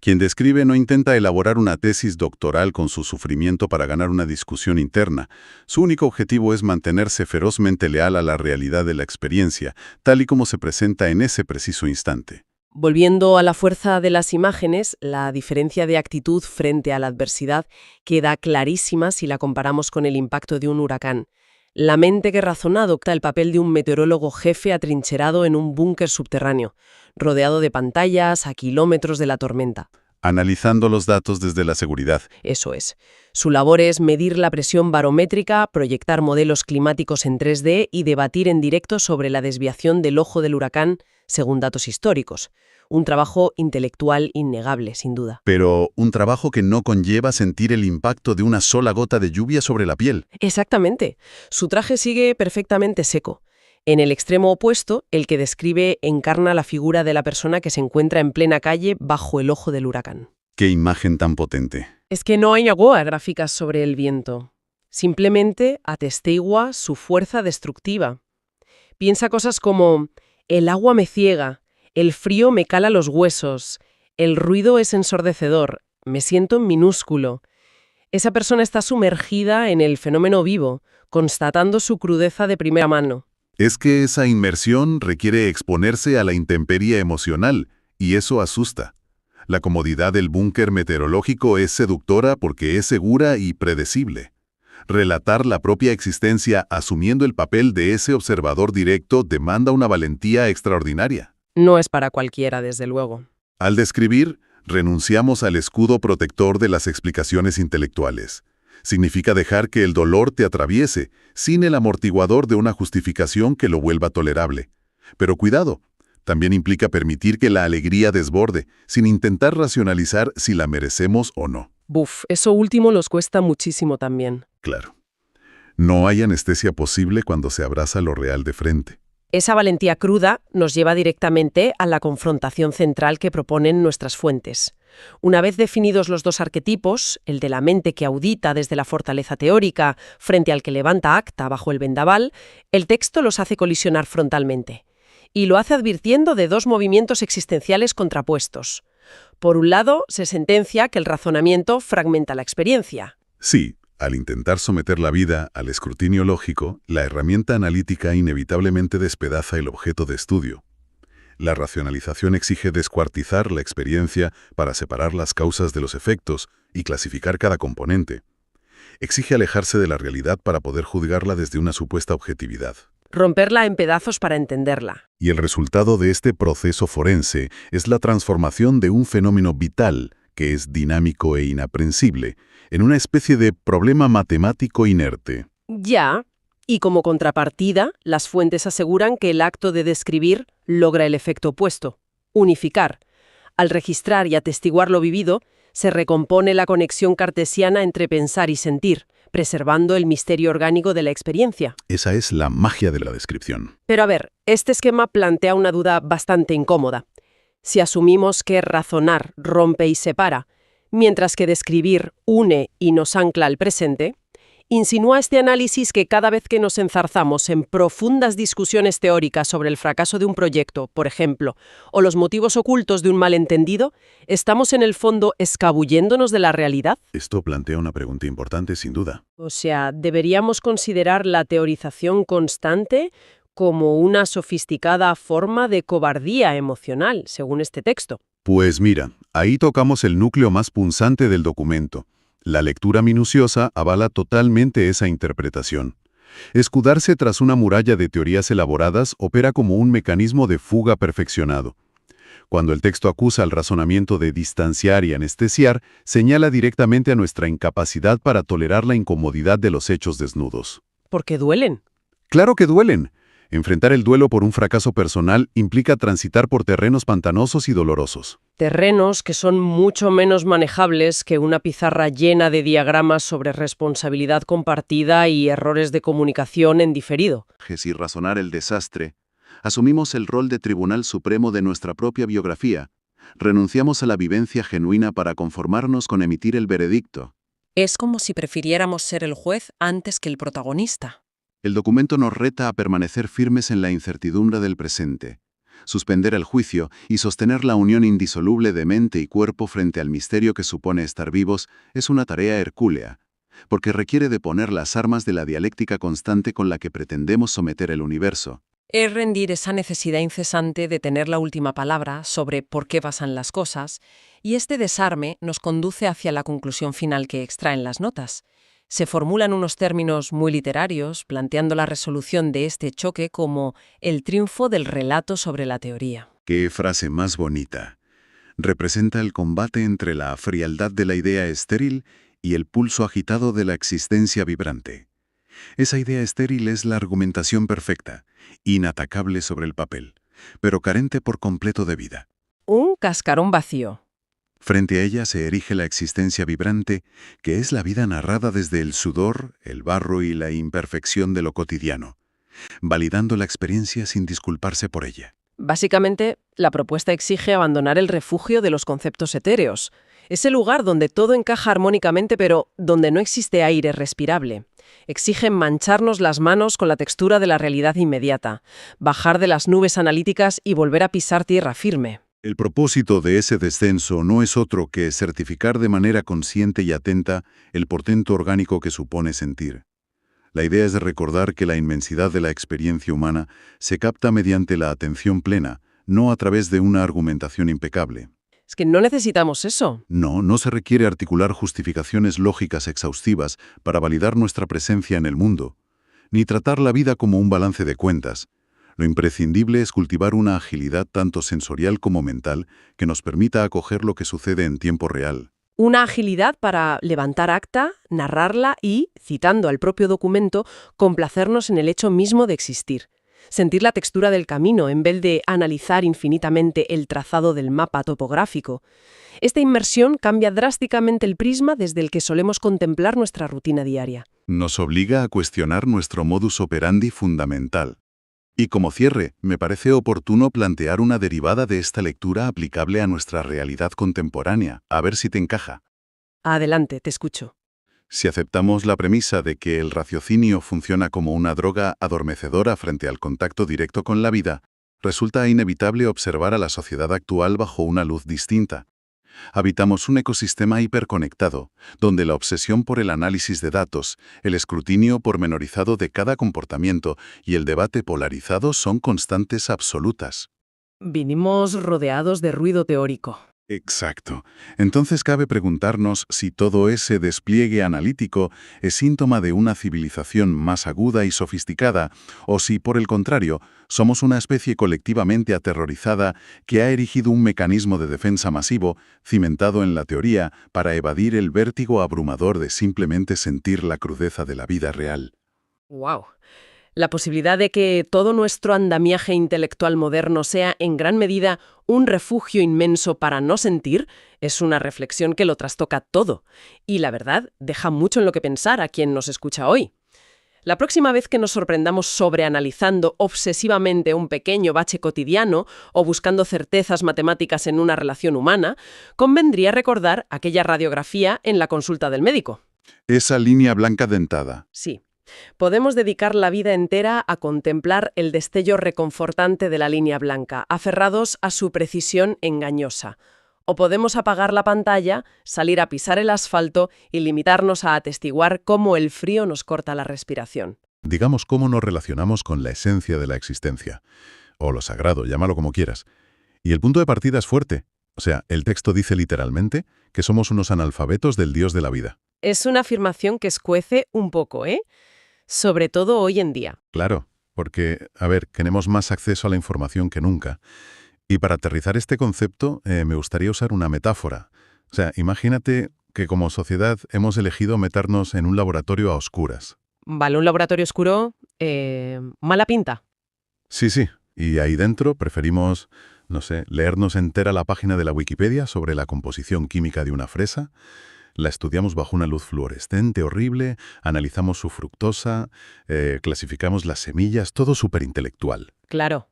Quien describe no intenta elaborar una tesis doctoral con su sufrimiento para ganar una discusión interna. Su único objetivo es mantenerse ferozmente leal a la realidad de la experiencia, tal y como se presenta en ese preciso instante. Volviendo a la fuerza de las imágenes, la diferencia de actitud frente a la adversidad queda clarísima si la comparamos con el impacto de un huracán. La mente que razona adopta el papel de un meteorólogo jefe atrincherado en un búnker subterráneo, rodeado de pantallas a kilómetros de la tormenta. Analizando los datos desde la seguridad. Eso es. Su labor es medir la presión barométrica, proyectar modelos climáticos en 3D y debatir en directo sobre la desviación del ojo del huracán según datos históricos. Un trabajo intelectual innegable, sin duda. Pero un trabajo que no conlleva sentir el impacto de una sola gota de lluvia sobre la piel. Exactamente. Su traje sigue perfectamente seco. En el extremo opuesto, el que describe encarna la figura de la persona que se encuentra en plena calle bajo el ojo del huracán. ¡Qué imagen tan potente! Es que no hay gráficas sobre el viento. Simplemente atestigua su fuerza destructiva. Piensa cosas como: el agua me ciega, el frío me cala los huesos, el ruido es ensordecedor, me siento minúsculo. Esa persona está sumergida en el fenómeno vivo, constatando su crudeza de primera mano. Es que esa inmersión requiere exponerse a la intemperie emocional, y eso asusta. La comodidad del búnker meteorológico es seductora porque es segura y predecible. Relatar la propia existencia asumiendo el papel de ese observador directo demanda una valentía extraordinaria. No es para cualquiera, desde luego. Al describir, renunciamos al escudo protector de las explicaciones intelectuales. Significa dejar que el dolor te atraviese, sin el amortiguador de una justificación que lo vuelva tolerable. Pero cuidado, también implica permitir que la alegría desborde, sin intentar racionalizar si la merecemos o no. Eso último nos cuesta muchísimo también. Claro. No hay anestesia posible cuando se abraza lo real de frente. Esa valentía cruda nos lleva directamente a la confrontación central que proponen nuestras fuentes. Una vez definidos los dos arquetipos, el de la mente que audita desde la fortaleza teórica frente al que levanta acta bajo el vendaval, el texto los hace colisionar frontalmente. Y lo hace advirtiendo de dos movimientos existenciales contrapuestos. Por un lado, se sentencia que el razonamiento fragmenta la experiencia. Sí, al intentar someter la vida al escrutinio lógico, la herramienta analítica inevitablemente despedaza el objeto de estudio. La racionalización exige descuartizar la experiencia para separar las causas de los efectos y clasificar cada componente. Exige alejarse de la realidad para poder juzgarla desde una supuesta objetividad. Romperla en pedazos para entenderla. Y el resultado de este proceso forense es la transformación de un fenómeno vital, que es dinámico e inaprensible, en una especie de problema matemático inerte. Ya, y como contrapartida, las fuentes aseguran que el acto de describir logra el efecto opuesto: unificar. Al registrar y atestiguar lo vivido, se recompone la conexión cartesiana entre pensar y sentir, preservando el misterio orgánico de la experiencia. Esa es la magia de la descripción. Pero a ver, este esquema plantea una duda bastante incómoda. Si asumimos que razonar rompe y separa, mientras que describir une y nos ancla al presente, insinúa este análisis que cada vez que nos enzarzamos en profundas discusiones teóricas sobre el fracaso de un proyecto, por ejemplo, o los motivos ocultos de un malentendido, estamos en el fondo escabulléndonos de la realidad. Esto plantea una pregunta importante, sin duda. O sea, ¿deberíamos considerar la teorización constante como una sofisticada forma de cobardía emocional, según este texto? Pues mira, ahí tocamos el núcleo más punzante del documento. La lectura minuciosa avala totalmente esa interpretación. Escudarse tras una muralla de teorías elaboradas opera como un mecanismo de fuga perfeccionado. Cuando el texto acusa al razonamiento de distanciar y anestesiar, señala directamente a nuestra incapacidad para tolerar la incomodidad de los hechos desnudos. Porque duelen. ¡Claro que duelen! Enfrentar el duelo por un fracaso personal implica transitar por terrenos pantanosos y dolorosos. Terrenos que son mucho menos manejables que una pizarra llena de diagramas sobre responsabilidad compartida y errores de comunicación en diferido. Si razonar el desastre, asumimos el rol de tribunal supremo de nuestra propia biografía. Renunciamos a la vivencia genuina para conformarnos con emitir el veredicto. Es como si prefiriéramos ser el juez antes que el protagonista. El documento nos reta a permanecer firmes en la incertidumbre del presente, Suspender el juicio y sostener la unión indisoluble de mente y cuerpo frente al misterio que supone estar vivos es una tarea hercúlea, porque requiere de poner las armas de la dialéctica constante con la que pretendemos someter el universo. Es rendir esa necesidad incesante de tener la última palabra sobre por qué pasan las cosas, y este desarme nos conduce hacia la conclusión final que extraen las notas. Se formulan unos términos muy literarios, planteando la resolución de este choque como el triunfo del relato sobre la teoría. ¡Qué frase más bonita! Representa el combate entre la frialdad de la idea estéril y el pulso agitado de la existencia vibrante. Esa idea estéril es la argumentación perfecta, inatacable sobre el papel, pero carente por completo de vida. Un cascarón vacío. Frente a ella se erige la existencia vibrante, que es la vida narrada desde el sudor, el barro y la imperfección de lo cotidiano, validando la experiencia sin disculparse por ella. Básicamente, la propuesta exige abandonar el refugio de los conceptos etéreos, ese lugar donde todo encaja armónicamente pero donde no existe aire respirable. Exige mancharnos las manos con la textura de la realidad inmediata, bajar de las nubes analíticas y volver a pisar tierra firme. El propósito de ese descenso no es otro que certificar de manera consciente y atenta el portento orgánico que supone sentir. La idea es de recordar que la inmensidad de la experiencia humana se capta mediante la atención plena, no a través de una argumentación impecable. Es que no necesitamos eso. No se requiere articular justificaciones lógicas exhaustivas para validar nuestra presencia en el mundo, ni tratar la vida como un balance de cuentas. Lo imprescindible es cultivar una agilidad tanto sensorial como mental que nos permita acoger lo que sucede en tiempo real. Una agilidad para levantar acta, narrarla y, citando al propio documento, complacernos en el hecho mismo de existir. Sentir la textura del camino en vez de analizar infinitamente el trazado del mapa topográfico. Esta inmersión cambia drásticamente el prisma desde el que solemos contemplar nuestra rutina diaria. Nos obliga a cuestionar nuestro modus operandi fundamental. Y como cierre, me parece oportuno plantear una derivada de esta lectura aplicable a nuestra realidad contemporánea, a ver si te encaja. Adelante, te escucho. Si aceptamos la premisa de que el raciocinio funciona como una droga adormecedora frente al contacto directo con la vida, resulta inevitable observar a la sociedad actual bajo una luz distinta. Habitamos un ecosistema hiperconectado, donde la obsesión por el análisis de datos, el escrutinio pormenorizado de cada comportamiento y el debate polarizado son constantes absolutas. Vinimos rodeados de ruido teórico. Exacto. Entonces cabe preguntarnos si todo ese despliegue analítico es síntoma de una civilización más aguda y sofisticada, o si, por el contrario, somos una especie colectivamente aterrorizada que ha erigido un mecanismo de defensa masivo, cimentado en la teoría, para evadir el vértigo abrumador de simplemente sentir la crudeza de la vida real. ¡Wow! La posibilidad de que todo nuestro andamiaje intelectual moderno sea, en gran medida, un refugio inmenso para no sentir, es una reflexión que lo trastoca todo. Y la verdad, deja mucho en lo que pensar a quien nos escucha hoy. La próxima vez que nos sorprendamos sobreanalizando obsesivamente un pequeño bache cotidiano o buscando certezas matemáticas en una relación humana, convendría recordar aquella radiografía en la consulta del médico. Esa línea blanca dentada. Sí. Podemos dedicar la vida entera a contemplar el destello reconfortante de la línea blanca, aferrados a su precisión engañosa. O podemos apagar la pantalla, salir a pisar el asfalto y limitarnos a atestiguar cómo el frío nos corta la respiración. Digamos cómo nos relacionamos con la esencia de la existencia, o lo sagrado, llámalo como quieras. Y el punto de partida es fuerte. O sea, el texto dice literalmente que somos unos analfabetos del Dios de la vida. Es una afirmación que escuece un poco, sobre todo hoy en día. Claro, porque, tenemos más acceso a la información que nunca. Y para aterrizar este concepto, me gustaría usar una metáfora. O sea, imagínate que como sociedad hemos elegido meternos en un laboratorio a oscuras. Vale, un laboratorio oscuro, mala pinta. Sí, y ahí dentro preferimos, leernos entera la página de la Wikipedia sobre la composición química de una fresa. La estudiamos bajo una luz fluorescente horrible, analizamos su fructosa, clasificamos las semillas, todo súper intelectual. Claro.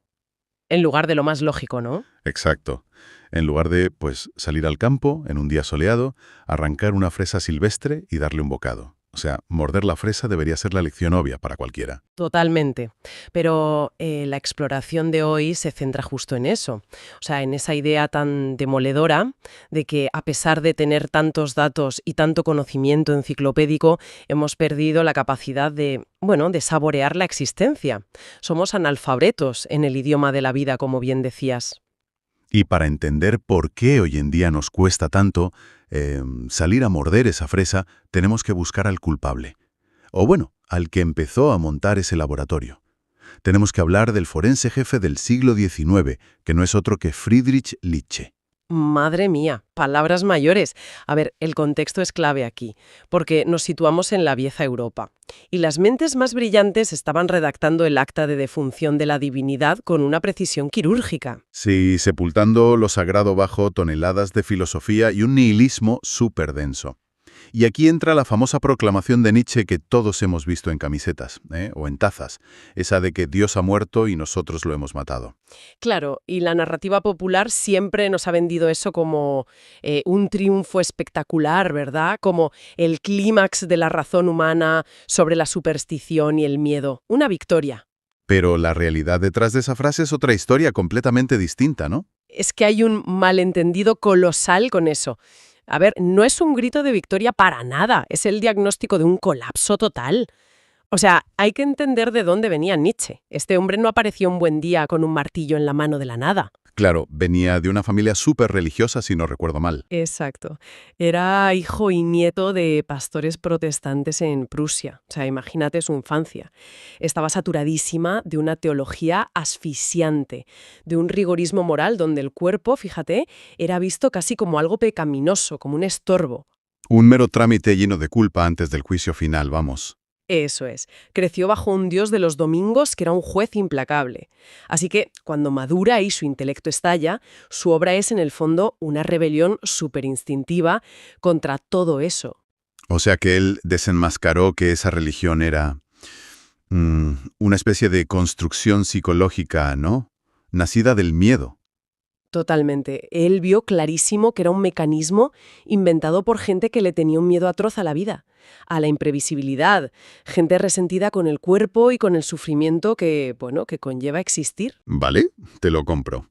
En lugar de lo más lógico, ¿no? Exacto. En lugar de, salir al campo en un día soleado, arrancar una fresa silvestre y darle un bocado. O sea, morder la fresa debería ser la lección obvia para cualquiera. Totalmente. Pero la exploración de hoy se centra justo en eso. O sea, en esa idea tan demoledora de que a pesar de tener tantos datos y tanto conocimiento enciclopédico, hemos perdido la capacidad de saborear la existencia. Somos analfabetos en el idioma de la vida, como bien decías. Y para entender por qué hoy en día nos cuesta tanto salir a morder esa fresa, tenemos que buscar al culpable. O bueno, al que empezó a montar ese laboratorio. Tenemos que hablar del forense jefe del siglo XIX, que no es otro que Friedrich Nietzsche. Madre mía, palabras mayores. A ver, el contexto es clave aquí, porque nos situamos en la vieja Europa. Y las mentes más brillantes estaban redactando el acta de defunción de la divinidad con una precisión quirúrgica. Sí, sepultando lo sagrado bajo toneladas de filosofía y un nihilismo súper denso. Y aquí entra la famosa proclamación de Nietzsche que todos hemos visto en camisetas, o en tazas, esa de que Dios ha muerto y nosotros lo hemos matado. Claro, y la narrativa popular siempre nos ha vendido eso como un triunfo espectacular, ¿verdad? Como el clímax de la razón humana sobre la superstición y el miedo. Una victoria. Pero la realidad detrás de esa frase es otra historia completamente distinta, ¿no? Es que hay un malentendido colosal con eso. A ver, no es un grito de victoria para nada, es el diagnóstico de un colapso total. O sea, hay que entender de dónde venía Nietzsche. Este hombre no apareció un buen día con un martillo en la mano de la nada. Claro, venía de una familia súper religiosa, si no recuerdo mal. Exacto. Era hijo y nieto de pastores protestantes en Prusia. O sea, imagínate su infancia. Estaba saturadísima de una teología asfixiante, de un rigorismo moral donde el cuerpo, fíjate, era visto casi como algo pecaminoso, como un estorbo. Un mero trámite lleno de culpa antes del juicio final, vamos. Eso es. Creció bajo un dios de los domingos que era un juez implacable. Así que, cuando madura y su intelecto estalla, su obra es, en el fondo, una rebelión superinstintiva contra todo eso. O sea que él desenmascaró que esa religión era una especie de construcción psicológica, ¿no? Nacida del miedo. Totalmente. Él vio clarísimo que era un mecanismo inventado por gente que le tenía un miedo atroz a la vida, a la imprevisibilidad, gente resentida con el cuerpo y con el sufrimiento que conlleva existir. Vale, te lo compro.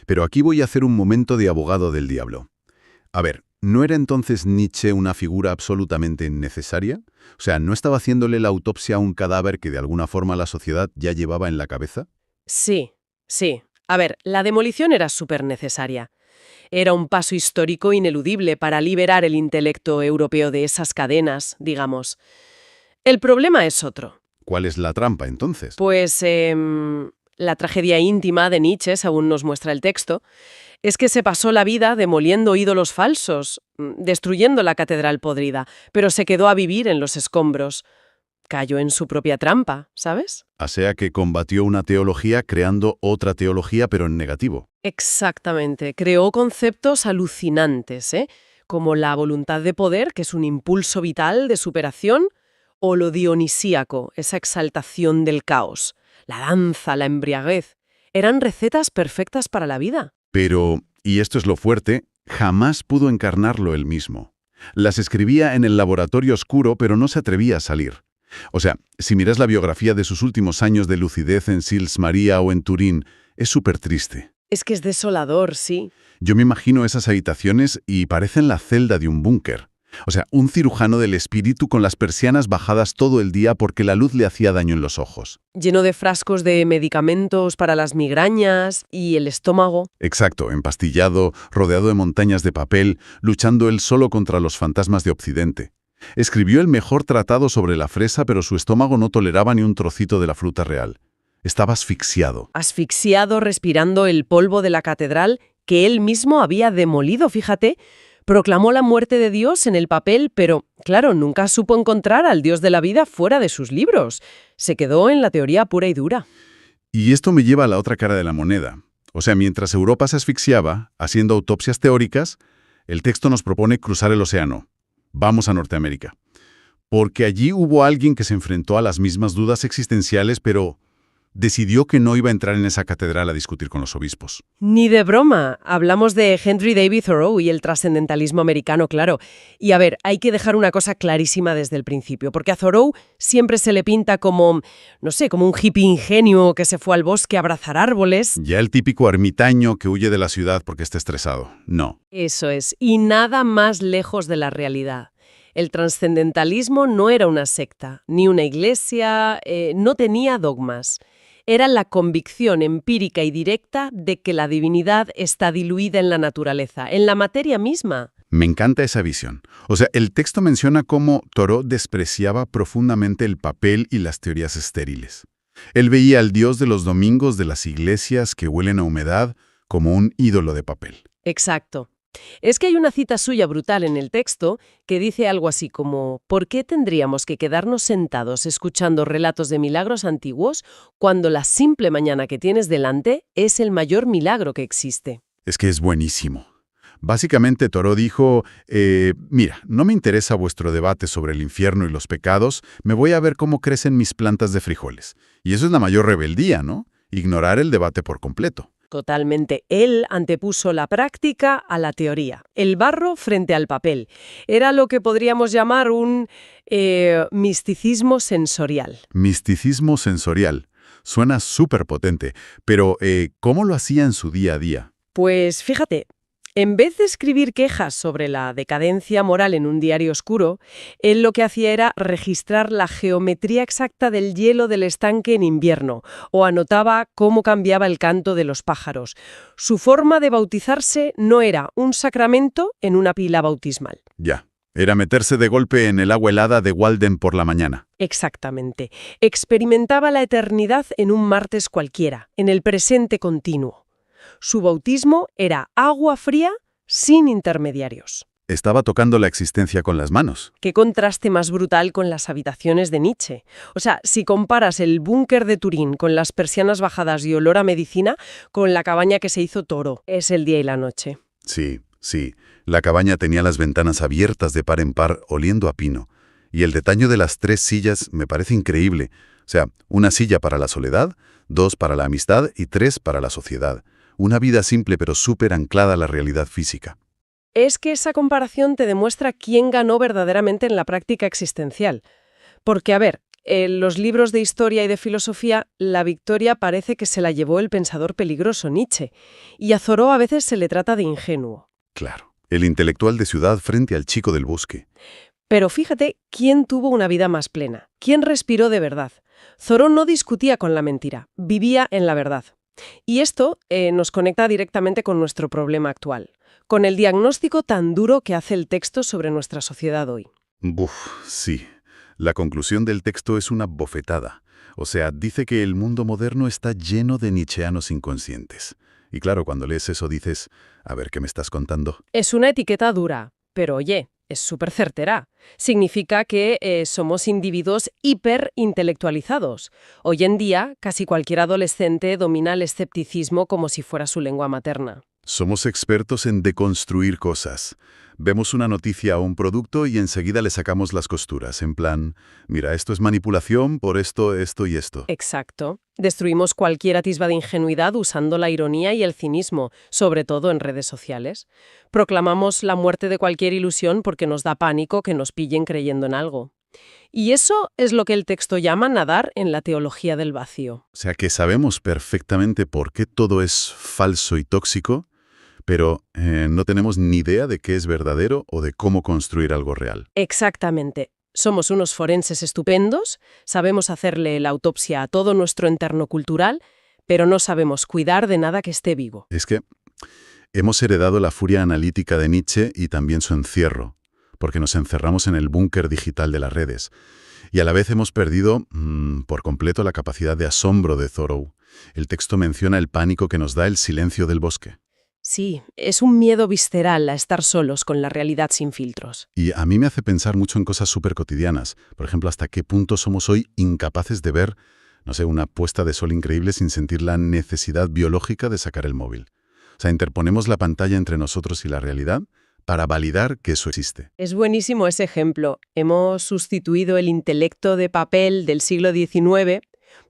Pero aquí voy a hacer un momento de abogado del diablo. A ver, ¿no era entonces Nietzsche una figura absolutamente innecesaria? O sea, ¿no estaba haciéndole la autopsia a un cadáver que de alguna forma la sociedad ya llevaba en la cabeza? Sí. A ver, la demolición era súper necesaria. Era un paso histórico ineludible para liberar el intelecto europeo de esas cadenas, digamos. El problema es otro. ¿Cuál es la trampa entonces? Pues la tragedia íntima de Nietzsche, según nos muestra el texto, es que se pasó la vida demoliendo ídolos falsos, destruyendo la catedral podrida, pero se quedó a vivir en los escombros. Cayó en su propia trampa, ¿sabes? O sea que combatió una teología creando otra teología, pero en negativo. Exactamente. Creó conceptos alucinantes, como la voluntad de poder, que es un impulso vital de superación, o lo dionisíaco, esa exaltación del caos, la danza, la embriaguez. Eran recetas perfectas para la vida. Pero, y esto es lo fuerte, jamás pudo encarnarlo él mismo. Las escribía en el laboratorio oscuro, pero no se atrevía a salir. O sea, si miras la biografía de sus últimos años de lucidez en Sils Maria o en Turín, es súper triste. Es que es desolador, sí. Yo me imagino esas habitaciones y parecen la celda de un búnker. O sea, un cirujano del espíritu con las persianas bajadas todo el día porque la luz le hacía daño en los ojos. Lleno de frascos de medicamentos para las migrañas y el estómago. Exacto, empastillado, rodeado de montañas de papel, luchando él solo contra los fantasmas de Occidente. Escribió el mejor tratado sobre la fresa, pero su estómago no toleraba ni un trocito de la fruta real. Estaba asfixiado. Asfixiado, respirando el polvo de la catedral que él mismo había demolido, fíjate. Proclamó la muerte de Dios en el papel, pero, claro, nunca supo encontrar al Dios de la vida fuera de sus libros. Se quedó en la teoría pura y dura. Y esto me lleva a la otra cara de la moneda. O sea, mientras Europa se asfixiaba, haciendo autopsias teóricas, el texto nos propone cruzar el océano. Vamos a Norteamérica. Porque allí hubo alguien que se enfrentó a las mismas dudas existenciales, pero decidió que no iba a entrar en esa catedral a discutir con los obispos. Ni de broma. Hablamos de Henry David Thoreau y el trascendentalismo americano, claro. Y a ver, hay que dejar una cosa clarísima desde el principio, porque a Thoreau siempre se le pinta como, no sé, como un hippie ingenuo que se fue al bosque a abrazar árboles. Ya el típico ermitaño que huye de la ciudad porque está estresado. No. Eso es, y nada más lejos de la realidad. El trascendentalismo no era una secta, ni una iglesia, no tenía dogmas. Era la convicción empírica y directa de que la divinidad está diluida en la naturaleza, en la materia misma. Me encanta esa visión. O sea, el texto menciona cómo Thoreau despreciaba profundamente el papel y las teorías estériles. Él veía al Dios de los domingos de las iglesias que huelen a humedad como un ídolo de papel. Exacto. Es que hay una cita suya brutal en el texto que dice algo así como ¿por qué tendríamos que quedarnos sentados escuchando relatos de milagros antiguos cuando la simple mañana que tienes delante es el mayor milagro que existe? Es que es buenísimo. Básicamente Thoreau dijo, mira, no me interesa vuestro debate sobre el infierno y los pecados, me voy a ver cómo crecen mis plantas de frijoles. Y eso es la mayor rebeldía, ¿no? Ignorar el debate por completo. Totalmente. Él antepuso la práctica a la teoría. El barro frente al papel. Era lo que podríamos llamar un misticismo sensorial. Misticismo sensorial. Suena súper potente, pero ¿cómo lo hacía en su día a día? Pues fíjate, en vez de escribir quejas sobre la decadencia moral en un diario oscuro, él lo que hacía era registrar la geometría exacta del hielo del estanque en invierno, o anotaba cómo cambiaba el canto de los pájaros. Su forma de bautizarse no era un sacramento en una pila bautismal. Ya, era meterse de golpe en el agua helada de Walden por la mañana. Exactamente. Experimentaba la eternidad en un martes cualquiera, en el presente continuo. Su bautismo era agua fría sin intermediarios. Estaba tocando la existencia con las manos. Qué contraste más brutal con las habitaciones de Nietzsche. O sea, si comparas el búnker de Turín con las persianas bajadas y olor a medicina, con la cabaña que se hizo Thoreau, es el día y la noche. Sí, sí. La cabaña tenía las ventanas abiertas de par en par, oliendo a pino. Y el detalle de las 3 sillas me parece increíble. O sea, una silla para la soledad, 2 para la amistad y 3 para la sociedad. Una vida simple pero súper anclada a la realidad física. Es que esa comparación te demuestra quién ganó verdaderamente en la práctica existencial. Porque, a ver, en los libros de historia y de filosofía, la victoria parece que se la llevó el pensador peligroso Nietzsche, y a Thoreau a veces se le trata de ingenuo. Claro, el intelectual de ciudad frente al chico del bosque. Pero fíjate, ¿quién tuvo una vida más plena? ¿Quién respiró de verdad? Thoreau no discutía con la mentira, vivía en la verdad. Y esto nos conecta directamente con nuestro problema actual, con el diagnóstico tan duro que hace el texto sobre nuestra sociedad hoy. Buf, sí. La conclusión del texto es una bofetada. O sea, dice que el mundo moderno está lleno de nietzscheanos inconscientes. Y claro, cuando lees eso dices, a ver, ¿qué me estás contando? Es una etiqueta dura, pero oye, es súper certera. Significa que somos individuos hiperintelectualizados. Hoy en día, casi cualquier adolescente domina el escepticismo como si fuera su lengua materna. Somos expertos en deconstruir cosas. Vemos una noticia o un producto y enseguida le sacamos las costuras, en plan, mira, esto es manipulación por esto, esto y esto. Exacto. Destruimos cualquier atisba de ingenuidad usando la ironía y el cinismo, sobre todo en redes sociales. Proclamamos la muerte de cualquier ilusión porque nos da pánico que nos pillen creyendo en algo. Y eso es lo que el texto llama nadar en la teología del vacío. O sea que sabemos perfectamente por qué todo es falso y tóxico, pero no tenemos ni idea de qué es verdadero o de cómo construir algo real. Exactamente. Somos unos forenses estupendos, sabemos hacerle la autopsia a todo nuestro entorno cultural, pero no sabemos cuidar de nada que esté vivo. Es que hemos heredado la furia analítica de Nietzsche y también su encierro, porque nos encerramos en el búnker digital de las redes. Y a la vez hemos perdido por completo la capacidad de asombro de Thoreau. El texto menciona el pánico que nos da el silencio del bosque. Sí, es un miedo visceral a estar solos con la realidad sin filtros. Y a mí me hace pensar mucho en cosas súper cotidianas. Por ejemplo, hasta qué punto somos hoy incapaces de ver, no sé, una puesta de sol increíble sin sentir la necesidad biológica de sacar el móvil. O sea, interponemos la pantalla entre nosotros y la realidad para validar que eso existe. Es buenísimo ese ejemplo. Hemos sustituido el intelecto de papel del siglo XIX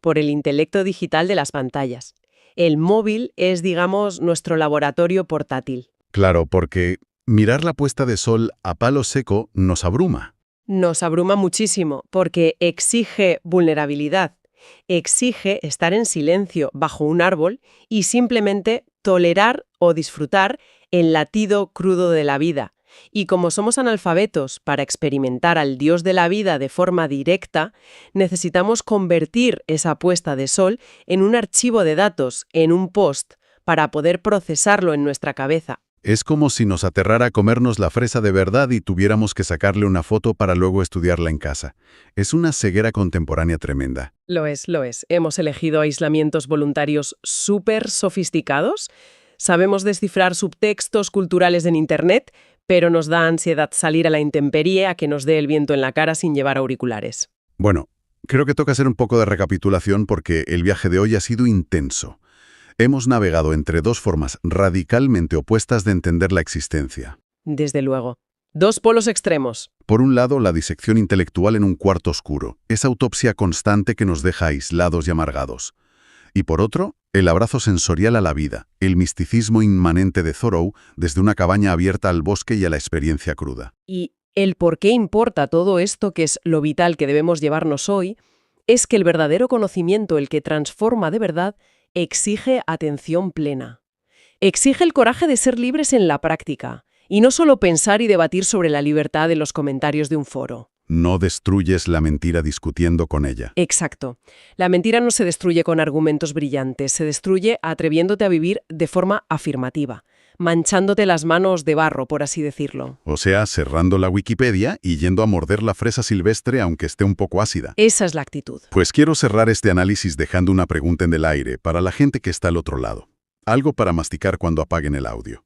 por el intelecto digital de las pantallas. El móvil es, digamos, nuestro laboratorio portátil. Claro, porque mirar la puesta de sol a palo seco nos abruma. Nos abruma muchísimo porque exige vulnerabilidad, exige estar en silencio bajo un árbol y simplemente tolerar o disfrutar el latido crudo de la vida. Y como somos analfabetos para experimentar al Dios de la vida de forma directa, necesitamos convertir esa puesta de sol en un archivo de datos, en un post, para poder procesarlo en nuestra cabeza. Es como si nos aterrara comernos la fresa de verdad y tuviéramos que sacarle una foto para luego estudiarla en casa. Es una ceguera contemporánea tremenda. Lo es, lo es. Hemos elegido aislamientos voluntarios súper sofisticados. Sabemos descifrar subtextos culturales en Internet, pero nos da ansiedad salir a la intemperie a que nos dé el viento en la cara sin llevar auriculares. Bueno, creo que toca hacer un poco de recapitulación porque el viaje de hoy ha sido intenso. Hemos navegado entre dos formas radicalmente opuestas de entender la existencia. Desde luego. Dos polos extremos. Por un lado, la disección intelectual en un cuarto oscuro, esa autopsia constante que nos deja aislados y amargados. Y por otro, el abrazo sensorial a la vida, el misticismo inmanente de Thoreau desde una cabaña abierta al bosque y a la experiencia cruda. Y el por qué importa todo esto, que es lo vital que debemos llevarnos hoy, es que el verdadero conocimiento, el que transforma de verdad, exige atención plena. Exige el coraje de ser libres en la práctica, y no solo pensar y debatir sobre la libertad en los comentarios de un foro. No destruyes la mentira discutiendo con ella. Exacto. La mentira no se destruye con argumentos brillantes, se destruye atreviéndote a vivir de forma afirmativa, manchándote las manos de barro, por así decirlo. O sea, cerrando la Wikipedia y yendo a morder la fresa silvestre aunque esté un poco ácida. Esa es la actitud. Pues quiero cerrar este análisis dejando una pregunta en el aire para la gente que está al otro lado. Algo para masticar cuando apaguen el audio.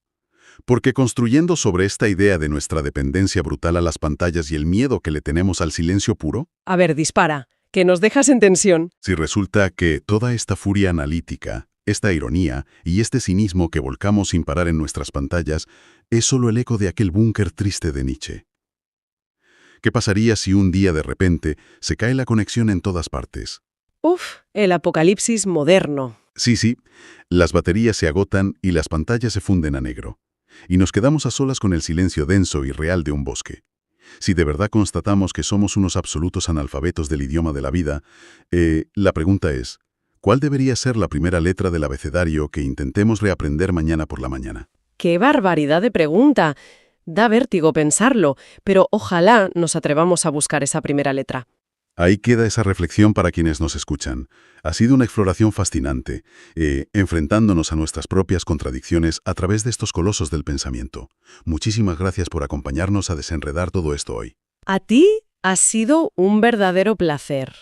Porque construyendo sobre esta idea de nuestra dependencia brutal a las pantallas y el miedo que le tenemos al silencio puro, A ver, dispara, que nos dejas en tensión. si resulta que toda esta furia analítica, esta ironía y este cinismo que volcamos sin parar en nuestras pantallas es solo el eco de aquel búnker triste de Nietzsche. ¿Qué pasaría si un día de repente se cae la conexión en todas partes? El apocalipsis moderno. Sí, las baterías se agotan y las pantallas se funden a negro. Y nos quedamos a solas con el silencio denso y real de un bosque. Si de verdad constatamos que somos unos absolutos analfabetos del idioma de la vida, la pregunta es, ¿cuál debería ser la primera letra del abecedario que intentemos reaprender mañana por la mañana? ¡Qué barbaridad de pregunta! Da vértigo pensarlo, pero ojalá nos atrevamos a buscar esa primera letra. Ahí queda esa reflexión para quienes nos escuchan. Ha sido una exploración fascinante, enfrentándonos a nuestras propias contradicciones a través de estos colosos del pensamiento. Muchísimas gracias por acompañarnos a desenredar todo esto hoy. A ti ha sido un verdadero placer.